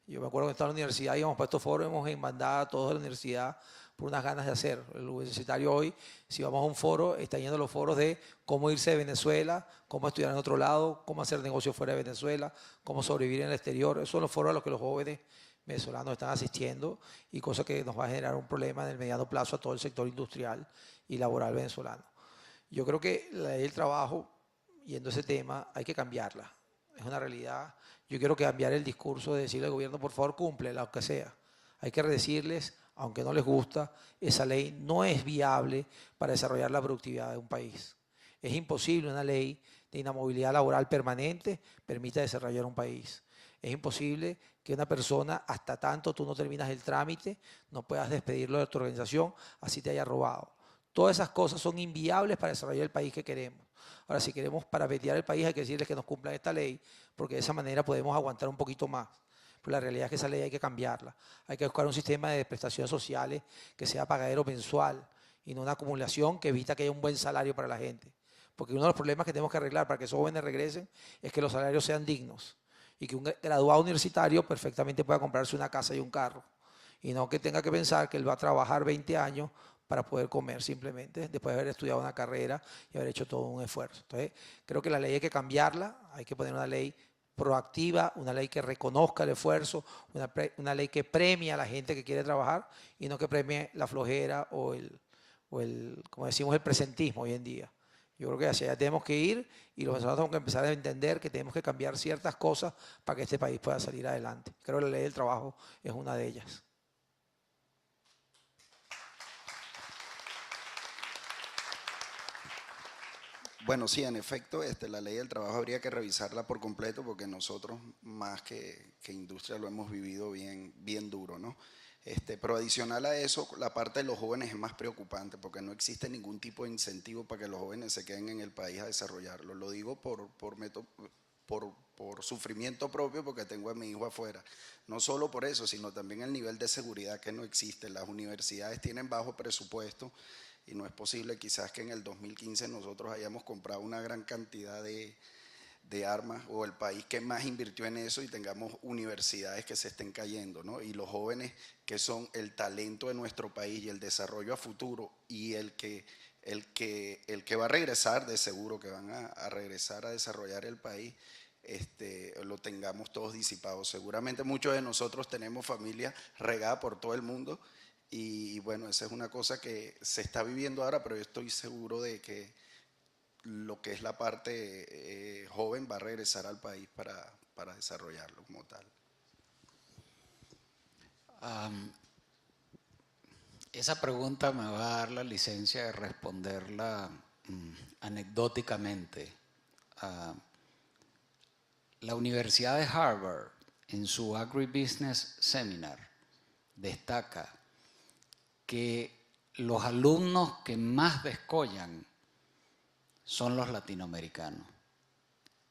Yo me acuerdo que estaba en la universidad, íbamos para estos foros, hemos mandado a todos de la universidad por unas ganas de hacer. El universitario hoy, si vamos a un foro, está yendo a los foros de cómo irse de Venezuela, cómo estudiar en otro lado, cómo hacer negocios fuera de Venezuela, cómo sobrevivir en el exterior. Esos son los foros a los que los jóvenes venezolanos están asistiendo y cosa que nos va a generar un problema en el mediano plazo a todo el sector industrial y laboral venezolano. Yo creo que la ley del trabajo, yendo a ese tema, hay que cambiarla. Es una realidad. Yo quiero cambiar el discurso de decirle al gobierno, por favor, cumple, lo que sea. Hay que decirles, aunque no les gusta, esa ley no es viable para desarrollar la productividad de un país. Es imposible una ley de inamovilidad laboral permanente permita desarrollar un país. Es imposible que una persona, hasta tanto tú no terminas el trámite, no puedas despedirlo de tu organización, así te haya robado. Todas esas cosas son inviables para desarrollar el país que queremos. Ahora, si queremos parapetear el país, hay que decirles que nos cumplan esta ley, porque de esa manera podemos aguantar un poquito más. Pero la realidad es que esa ley hay que cambiarla. Hay que buscar un sistema de prestaciones sociales que sea pagadero mensual y no una acumulación que evita que haya un buen salario para la gente. Porque uno de los problemas que tenemos que arreglar para que esos jóvenes regresen es que los salarios sean dignos y que un graduado universitario perfectamente pueda comprarse una casa y un carro. Y no que tenga que pensar que él va a trabajar 20 años para poder comer simplemente, después de haber estudiado una carrera y haber hecho todo un esfuerzo. Entonces, creo que la ley hay que cambiarla, hay que poner una ley proactiva, una ley que reconozca el esfuerzo, una ley que premie a la gente que quiere trabajar y no que premie la flojera o el, como decimos, el presentismo hoy en día. Yo creo que hacia allá tenemos que ir y los venezolanos tenemos que empezar a entender que tenemos que cambiar ciertas cosas para que este país pueda salir adelante. Creo que la ley del trabajo es una de ellas. Bueno, sí, en efecto, la ley del trabajo habría que revisarla por completo porque nosotros más que industria lo hemos vivido bien duro, ¿no? Pero adicional a eso, la parte de los jóvenes es más preocupante porque no existe ningún tipo de incentivo para que los jóvenes se queden en el país a desarrollarlo. Lo digo por sufrimiento propio porque tengo a mi hijo afuera. No solo por eso, sino también el nivel de seguridad que no existe. Las universidades tienen bajo presupuesto y no es posible quizás que en el 2015 nosotros hayamos comprado una gran cantidad de armas o el país que más invirtió en eso y tengamos universidades que se estén cayendo, ¿no? Y los jóvenes que son el talento de nuestro país y el desarrollo a futuro y el que va a regresar, de seguro que van a regresar a desarrollar el país, lo tengamos todos disipados. Seguramente muchos de nosotros tenemos familia regada por todo el mundo y bueno, esa es una cosa que se está viviendo ahora, pero yo estoy seguro de que lo que es la parte joven va a regresar al país para desarrollarlo como tal. Esa pregunta me va a dar la licencia de responderla anecdóticamente. La Universidad de Harvard, en su Agribusiness Seminar, destaca que los alumnos que más descollan son los latinoamericanos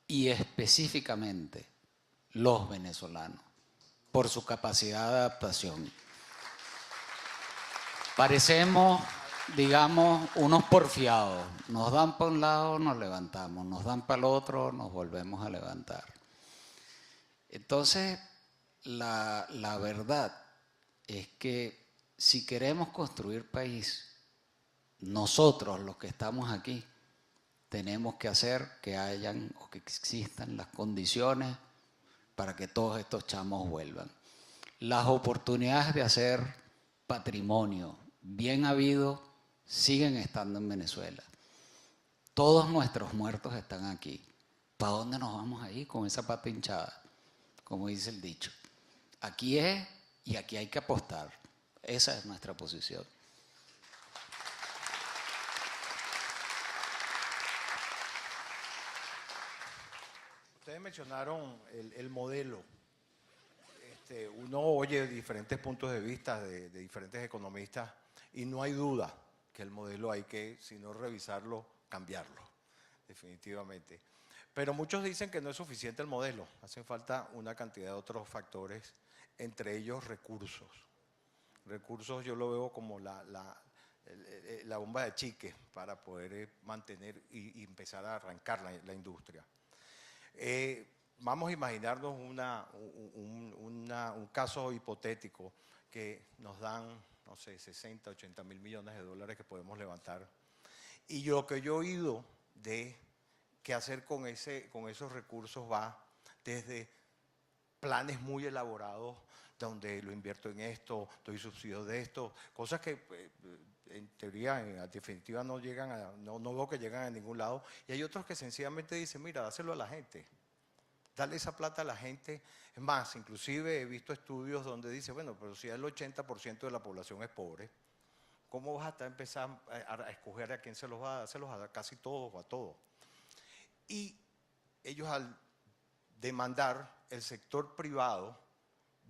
y específicamente los venezolanos por su capacidad de adaptación. Parecemos digamos, unos porfiados. Nos dan para un lado, nos levantamos. Nos dan para el otro, nos volvemos a levantar. Entonces, la verdad es que si queremos construir país, nosotros los que estamos aquí, tenemos que hacer que hayan o que existan las condiciones para que todos estos chamos vuelvan. Las oportunidades de hacer patrimonio bien habido siguen estando en Venezuela. Todos nuestros muertos están aquí. ¿Para dónde nos vamos a ir con esa pata hinchada? Como dice el dicho. Aquí es y aquí hay que apostar. Esa es nuestra posición. Ustedes mencionaron el modelo. Uno oye diferentes puntos de vista de diferentes economistas y no hay duda que el modelo hay que, si no revisarlo, cambiarlo, definitivamente. Pero muchos dicen que no es suficiente el modelo, hacen falta una cantidad de otros factores, entre ellos recursos. Recursos yo lo veo como la bomba de chique para poder mantener y empezar a arrancar la industria. Vamos a imaginarnos un caso hipotético que nos dan, no sé, 60, 80 mil millones de dólares que podemos levantar. Y lo que yo he oído de qué hacer con esos recursos va desde planes muy elaborados, donde lo invierto en esto, doy subsidios de esto, cosas que en teoría, en definitiva, no veo que llegan a ningún lado. Y hay otros que sencillamente dicen, mira, dáselo a la gente. Darle esa plata a la gente. Es más, inclusive he visto estudios donde dice, bueno, pero si el 80% de la población es pobre, ¿cómo vas a empezar a escoger a quién se los va a dar? Se los va a dar casi todos o a todos. Y ellos al demandar, el sector privado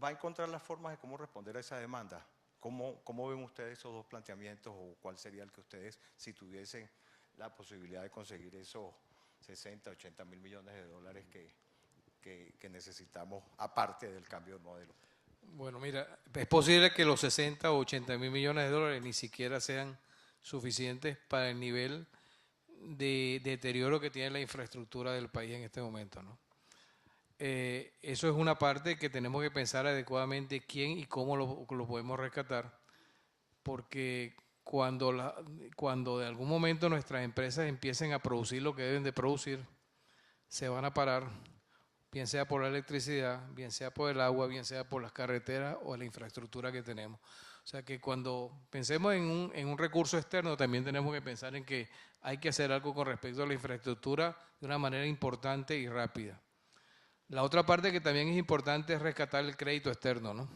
va a encontrar las formas de cómo responder a esa demanda. ¿Cómo ven ustedes esos dos planteamientos o cuál sería el que ustedes, si tuviesen la posibilidad de conseguir esos 60, 80 mil millones de dólares que necesitamos aparte del cambio de modelo? Bueno, mira, es posible que los 60 o 80 mil millones de dólares ni siquiera sean suficientes para el nivel de deterioro que tiene la infraestructura del país en este momento, ¿no? Eso es una parte que tenemos que pensar adecuadamente quién y cómo lo podemos rescatar, porque cuando de algún momento nuestras empresas empiecen a producir lo que deben de producir, se van a parar, bien sea por la electricidad, bien sea por el agua, bien sea por las carreteras o la infraestructura que tenemos. O sea que cuando pensemos en un recurso externo, también tenemos que pensar en que hay que hacer algo con respecto a la infraestructura de una manera importante y rápida. La otra parte que también es importante es rescatar el crédito externo, ¿no?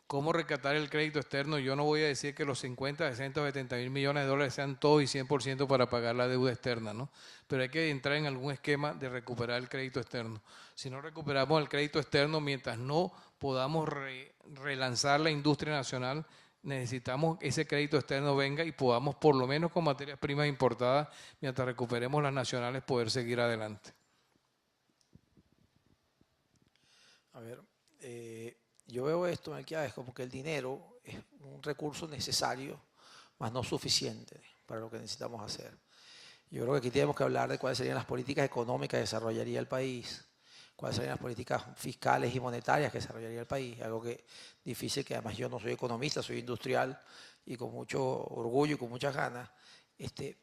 ¿Cómo rescatar el crédito externo? Yo no voy a decir que los 50, 60, 70 mil millones de dólares sean todos y 100% para pagar la deuda externa, ¿no? Pero hay que entrar en algún esquema de recuperar el crédito externo. Si no recuperamos el crédito externo, mientras no podamos relanzar la industria nacional, necesitamos que ese crédito externo venga y podamos, por lo menos con materias primas importadas, mientras recuperemos las nacionales, poder seguir adelante. A ver, yo veo esto, Melquiades, como que el dinero es un recurso necesario, mas no suficiente para lo que necesitamos hacer. Yo creo que aquí tenemos que hablar de cuáles serían las políticas económicas que desarrollaría el país, cuáles serían las políticas fiscales y monetarias que desarrollaría el país, algo que difícil, que además yo no soy economista, soy industrial y con mucho orgullo y con muchas ganas.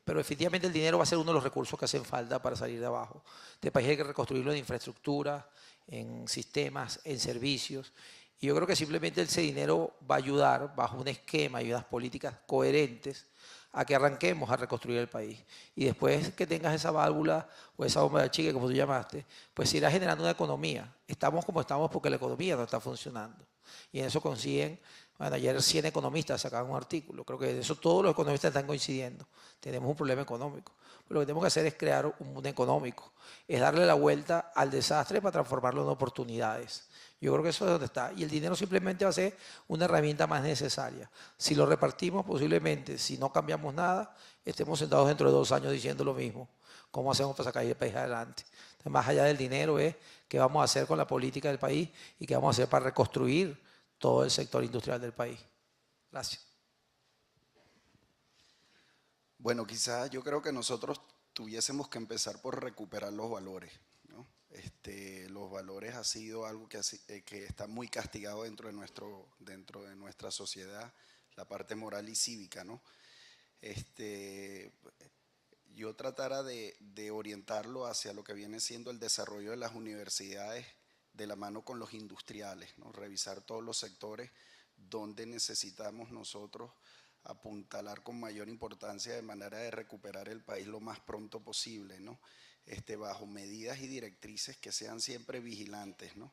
Pero efectivamente el dinero va a ser uno de los recursos que hacen falta para salir de abajo. Este país hay que reconstruirlo en infraestructura, en sistemas, en servicios. Y yo creo que simplemente ese dinero va a ayudar, bajo un esquema y unas políticas coherentes, a que arranquemos a reconstruir el país. Y después que tengas esa válvula o esa bomba de chique, como tú llamaste, pues irá generando una economía. Estamos como estamos porque la economía no está funcionando. Y en eso consiguen, bueno, ayer 100 economistas sacaban un artículo. Creo que en eso todos los economistas están coincidiendo. Tenemos un problema económico. Pero lo que tenemos que hacer es crear un mundo económico. Es darle la vuelta al desastre para transformarlo en oportunidades. Yo creo que eso es donde está. Y el dinero simplemente va a ser una herramienta más necesaria. Si lo repartimos, posiblemente, si no cambiamos nada, estemos sentados dentro de 2 años diciendo lo mismo. ¿Cómo hacemos para sacar el país adelante? Entonces, más allá del dinero es qué vamos a hacer con la política del país y qué vamos a hacer para reconstruir todo el sector industrial del país. Gracias. Bueno, quizás yo creo que nosotros tuviésemos que empezar por recuperar los valores, ¿no? Los valores ha sido algo que está muy castigado dentro de nuestra sociedad, la parte moral y cívica, ¿no? Yo tratara de orientarlo hacia lo que viene siendo el desarrollo de las universidades de la mano con los industriales, ¿no? Revisar todos los sectores donde necesitamos nosotros apuntalar con mayor importancia de manera de recuperar el país lo más pronto posible, ¿no? Bajo medidas y directrices que sean siempre vigilantes, ¿no?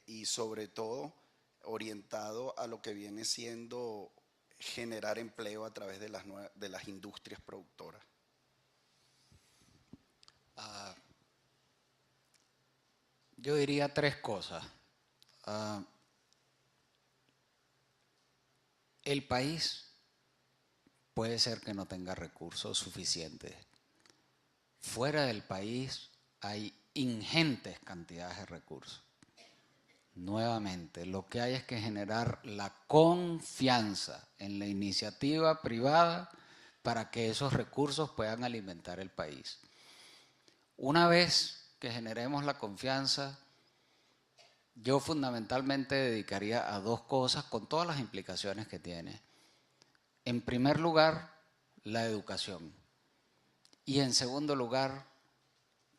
Y sobre todo orientado a lo que viene siendo generar empleo a través de las industrias productoras. Yo diría tres cosas. El país puede ser que no tenga recursos suficientes. Fuera del país hay ingentes cantidades de recursos. Nuevamente, lo que hay es que generar la confianza en la iniciativa privada para que esos recursos puedan alimentar el país. Una vez que generemos la confianza, yo fundamentalmente dedicaría a dos cosas con todas las implicaciones que tiene. En primer lugar, la educación. Y en segundo lugar,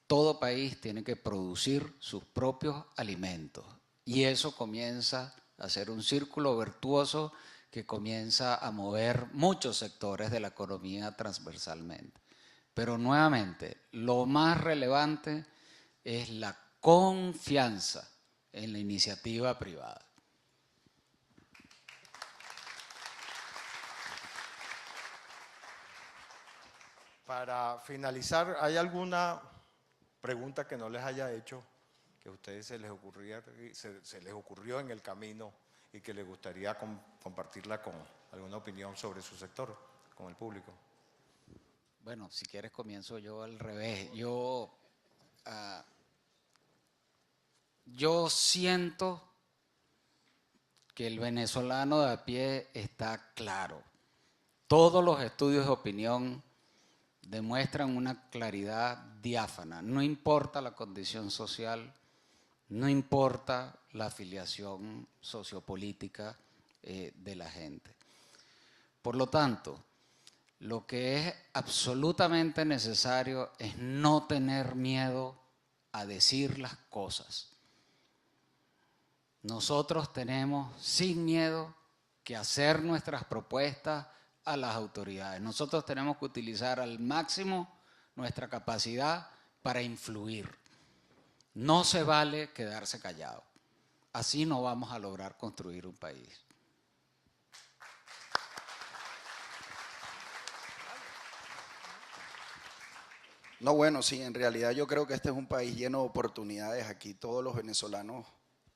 todo país tiene que producir sus propios alimentos. Y eso comienza a ser un círculo virtuoso que comienza a mover muchos sectores de la economía transversalmente. Pero nuevamente, lo más relevante es la confianza en la iniciativa privada. Para finalizar, ¿hay alguna pregunta que no les haya hecho, que a ustedes se les ocurrió en el camino y que les gustaría compartirla con alguna opinión sobre su sector, con el público? Bueno, si quieres comienzo yo al revés. Yo siento que el venezolano de a pie está claro. Todos los estudios de opinión demuestran una claridad diáfana. No importa la condición social, no importa la afiliación sociopolítica de la gente. Por lo tanto, lo que es absolutamente necesario es no tener miedo a decir las cosas. Nosotros tenemos sin miedo que hacer nuestras propuestas a las autoridades. Nosotros tenemos que utilizar al máximo nuestra capacidad para influir. No se vale quedarse callado. Así no vamos a lograr construir un país. No, bueno, sí, en realidad yo creo que este es un país lleno de oportunidades. Aquí todos los venezolanos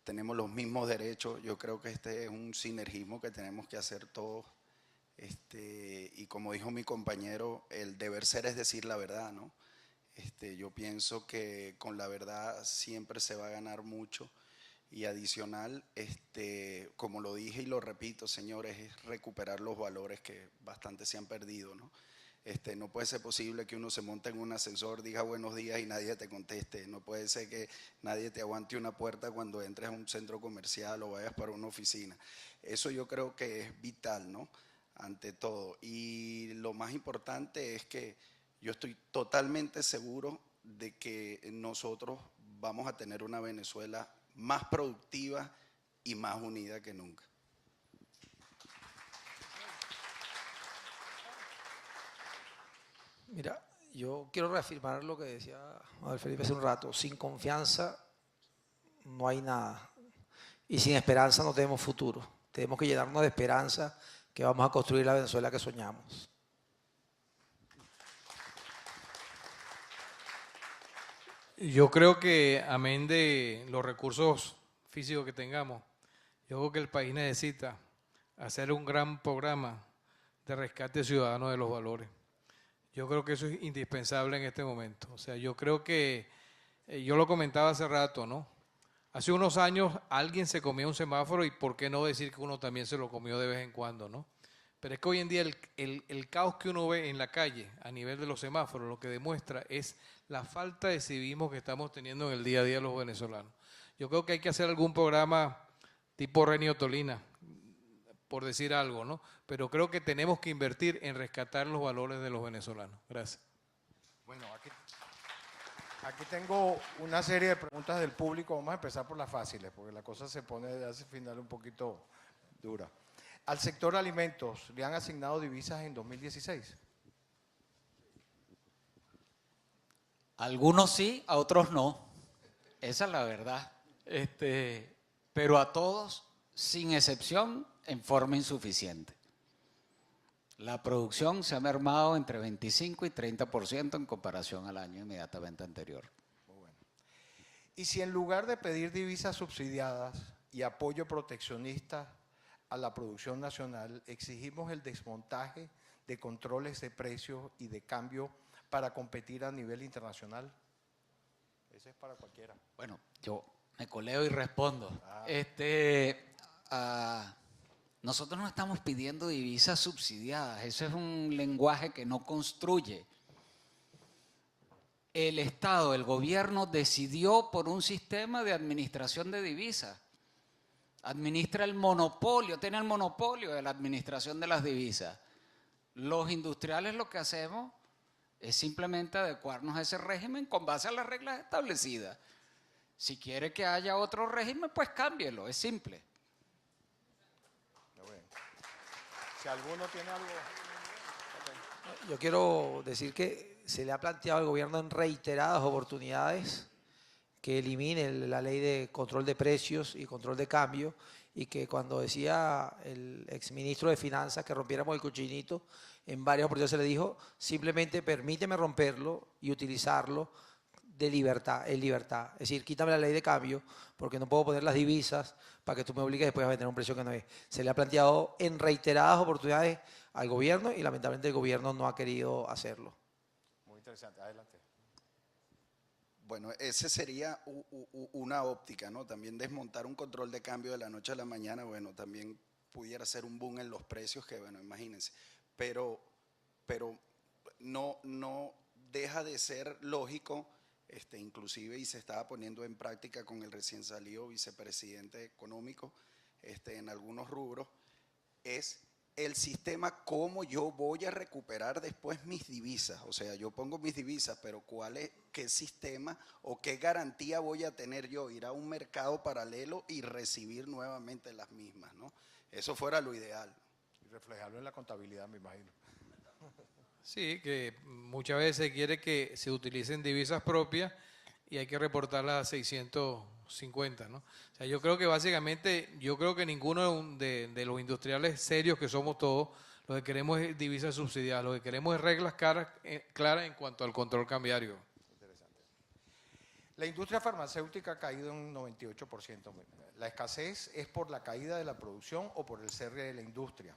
tenemos los mismos derechos. Yo creo que este es un sinergismo que tenemos que hacer todos. Y como dijo mi compañero, el deber ser es decir la verdad, ¿no? Yo pienso que con la verdad siempre se va a ganar mucho. Y adicional, como lo dije y lo repito, señores, es recuperar los valores que bastante se han perdido, ¿no? No puede ser posible que uno se monte en un ascensor, diga buenos días y nadie te conteste. No puede ser que nadie te aguante una puerta cuando entres a un centro comercial o vayas para una oficina. Eso yo creo que es vital, ¿no? Ante todo. Y lo más importante es que yo estoy totalmente seguro de que nosotros vamos a tener una Venezuela más productiva y más unida que nunca. Mira, yo quiero reafirmar lo que decía Abel Felipe hace un rato. Sin confianza no hay nada. Y sin esperanza no tenemos futuro. Tenemos que llenarnos de esperanza que vamos a construir la Venezuela que soñamos. Yo creo que, amén de los recursos físicos que tengamos, yo creo que el país necesita hacer un gran programa de rescate ciudadano de los valores. Yo creo que eso es indispensable en este momento. O sea, yo creo que, yo lo comentaba hace rato, ¿no? Hace unos años alguien se comía un semáforo y por qué no decir que uno también se lo comió de vez en cuando, ¿no? Pero es que hoy en día el caos que uno ve en la calle a nivel de los semáforos lo que demuestra es la falta de civismo que estamos teniendo en el día a día los venezolanos. Yo creo que hay que hacer algún programa tipo Renio Tolina, por decir algo, ¿no? Pero creo que tenemos que invertir en rescatar los valores de los venezolanos. Gracias. Bueno, aquí tengo una serie de preguntas del público. Vamos a empezar por las fáciles, porque la cosa se pone hacia el final un poquito dura. ¿Al sector alimentos le han asignado divisas en 2016? Algunos sí, a otros no. Esa es la verdad. Pero a todos, sin excepción, en forma insuficiente. La producción se ha mermado entre 25 y 30% en comparación al año inmediatamente anterior. Muy bueno. Y si en lugar de pedir divisas subsidiadas y apoyo proteccionista a la producción nacional, exigimos el desmontaje de controles de precios y de cambio para competir a nivel internacional? Ese es para cualquiera. Bueno, yo me coleo y respondo. Nosotros no estamos pidiendo divisas subsidiadas, ese es un lenguaje que no construye. El Estado, el gobierno decidió por un sistema de administración de divisas. Administra el monopolio, tiene el monopolio de la administración de las divisas. Los industriales lo que hacemos es simplemente adecuarnos a ese régimen con base a las reglas establecidas. Si quiere que haya otro régimen, pues cámbielo, es simple. Si alguno tiene algo... Yo quiero decir que se le ha planteado al gobierno en reiteradas oportunidades que elimine la ley de control de precios y control de cambio, y que cuando decía el exministro de Finanzas que rompiéramos el cochinito, en varias oportunidades se le dijo simplemente permíteme romperlo y utilizarlo de libertad, en libertad. Es decir, quítame la ley de cambio porque no puedo poner las divisas para que tú me obligues después a vender un precio que no es. Se le ha planteado en reiteradas oportunidades al gobierno y lamentablemente el gobierno no ha querido hacerlo. Muy interesante, adelante. Bueno, ese sería una óptica, ¿no? También desmontar un control de cambio de la noche a la mañana, bueno, también pudiera ser un boom en los precios que, bueno, imagínense. Pero no deja de ser lógico, inclusive, y se estaba poniendo en práctica con el recién salido vicepresidente económico en algunos rubros, es el sistema, cómo yo voy a recuperar después mis divisas. O sea, yo pongo mis divisas, pero qué sistema o qué garantía voy a tener yo, ir a un mercado paralelo y recibir nuevamente las mismas, ¿no? Eso fuera lo ideal. Y reflejarlo en la contabilidad, me imagino. Sí, que muchas veces se quiere que se utilicen divisas propias y hay que reportarlas a 650, ¿no? O sea, yo creo que básicamente, ninguno de los industriales serios que somos todos, lo que queremos es divisas subsidiadas, lo que queremos es reglas claras en cuanto al control cambiario. Interesante. La industria farmacéutica ha caído en un 98%. ¿La escasez es por la caída de la producción o por el cierre de la industria?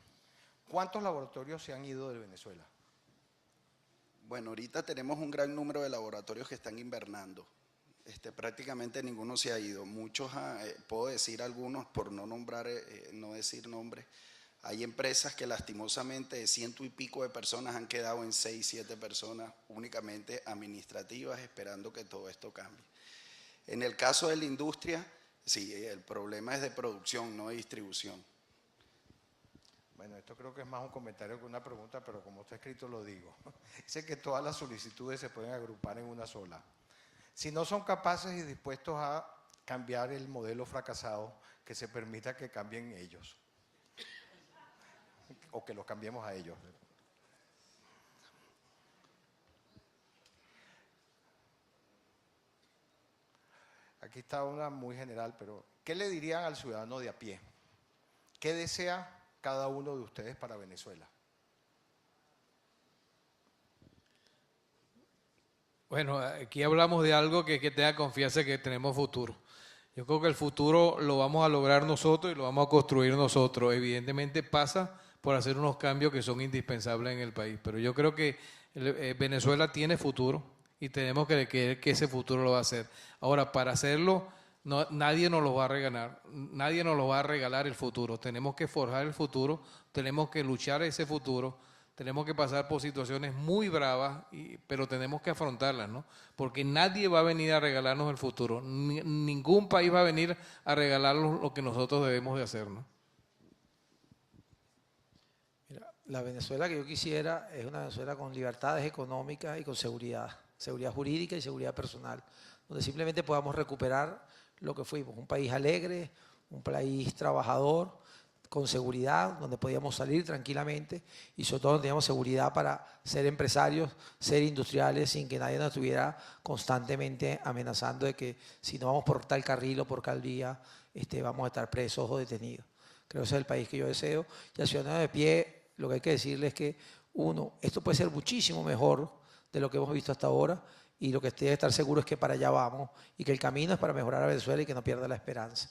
¿Cuántos laboratorios se han ido de Venezuela? Bueno, ahorita tenemos un gran número de laboratorios que están invernando. Prácticamente ninguno se ha ido. Muchos, puedo decir algunos por no nombrar, no decir nombres. Hay empresas que lastimosamente de 100 y pico de personas han quedado en 6, 7 personas únicamente administrativas, esperando que todo esto cambie. En el caso de la industria, sí, el problema es de producción, no de distribución. Bueno, esto creo que es más un comentario que una pregunta, pero como está escrito lo digo. Dice que todas las solicitudes se pueden agrupar en una sola. Si no son capaces y dispuestos a cambiar el modelo fracasado, que se permita que cambien ellos. O que los cambiemos a ellos. Aquí está una muy general, pero ¿qué le dirían al ciudadano de a pie? ¿Qué desea cada uno de ustedes para Venezuela? Bueno, aquí hablamos de algo que tenga confianza que tenemos futuro. Yo creo que el futuro lo vamos a lograr nosotros y lo vamos a construir nosotros. Evidentemente pasa por hacer unos cambios que son indispensables en el país, pero yo creo que Venezuela tiene futuro y tenemos que creer que ese futuro lo va a hacer. Ahora, para hacerlo nadie nos lo va a regalar, nadie nos lo va a regalar el futuro. Tenemos que forjar el futuro, tenemos que luchar ese futuro, tenemos que pasar por situaciones muy bravas, pero tenemos que afrontarlas, ¿no? Porque nadie va a venir a regalarnos el futuro, ningún país va a venir a regalarnos lo que nosotros debemos de hacer, ¿no? Mira, la Venezuela que yo quisiera es una Venezuela con libertades económicas y con seguridad jurídica y seguridad personal, donde simplemente podamos recuperar lo que fuimos, un país alegre, un país trabajador, con seguridad, donde podíamos salir tranquilamente y sobre todo donde teníamos seguridad para ser empresarios, ser industriales, sin que nadie nos estuviera constantemente amenazando de que si no vamos por tal carril o por tal vía, vamos a estar presos o detenidos. Creo que ese es el país que yo deseo. Y al ciudadano de pie, lo que hay que decirle es que, uno, esto puede ser muchísimo mejor de lo que hemos visto hasta ahora, y lo que debe estar seguro es que para allá vamos y que el camino es para mejorar a Venezuela y que no pierda la esperanza.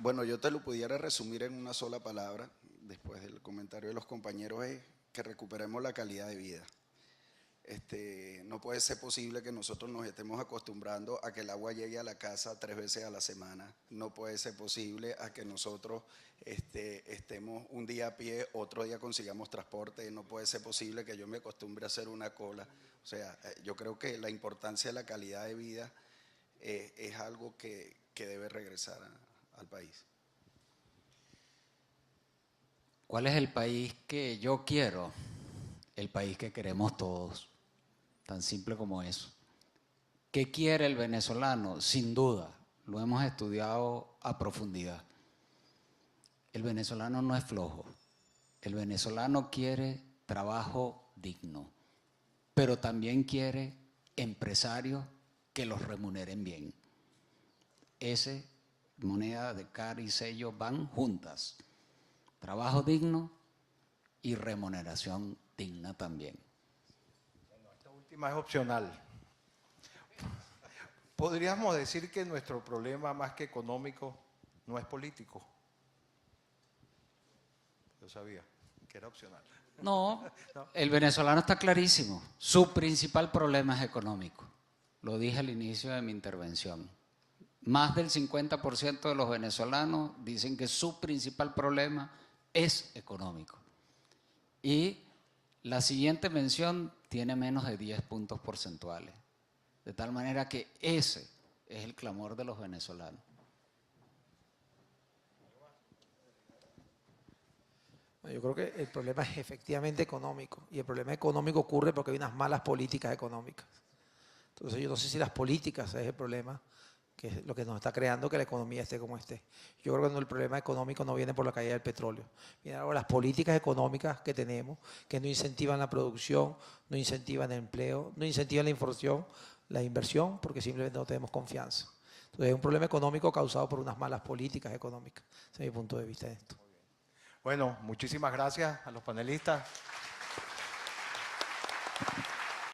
Bueno, yo te lo pudiera resumir en una sola palabra, después del comentario de los compañeros, es que recuperemos la calidad de vida. No puede ser posible que nosotros nos estemos acostumbrando a que el agua llegue a la casa 3 veces a la semana. No puede ser posible a que nosotros estemos un día a pie, otro día consigamos transporte. No puede ser posible que yo me acostumbre a hacer una cola. O sea, yo creo que la importancia de la calidad de vida es algo que debe regresar al país. ¿Cuál es el país que yo quiero? El país que queremos todos. Tan simple como eso. ¿Qué quiere el venezolano? Sin duda, lo hemos estudiado a profundidad. El venezolano no es flojo. El venezolano quiere trabajo digno, pero también quiere empresarios que los remuneren bien. Ese, moneda de cara y sello, van juntas. Trabajo digno y remuneración digna también. Esta última es opcional. Podríamos decir que nuestro problema, más que económico, no es político. Yo sabía que era opcional. No, el venezolano está clarísimo. Su principal problema es económico. Lo dije al inicio de mi intervención. Más del 50% de los venezolanos dicen que su principal problema es económico. Y la siguiente mención tiene menos de 10 puntos porcentuales. De tal manera que ese es el clamor de los venezolanos. Yo creo que el problema es efectivamente económico, y el problema económico ocurre porque hay unas malas políticas económicas. Entonces yo no sé si las políticas es el problema, que es lo que nos está creando que la economía esté como esté. Yo creo que el problema económico no viene por la caída del petróleo. Viene ahora las políticas económicas que tenemos, que no incentivan la producción, no incentivan el empleo, no incentivan la inversión, porque simplemente no tenemos confianza. Entonces es un problema económico causado por unas malas políticas económicas. Ese es mi punto de vista de esto. Bueno, muchísimas gracias a los panelistas.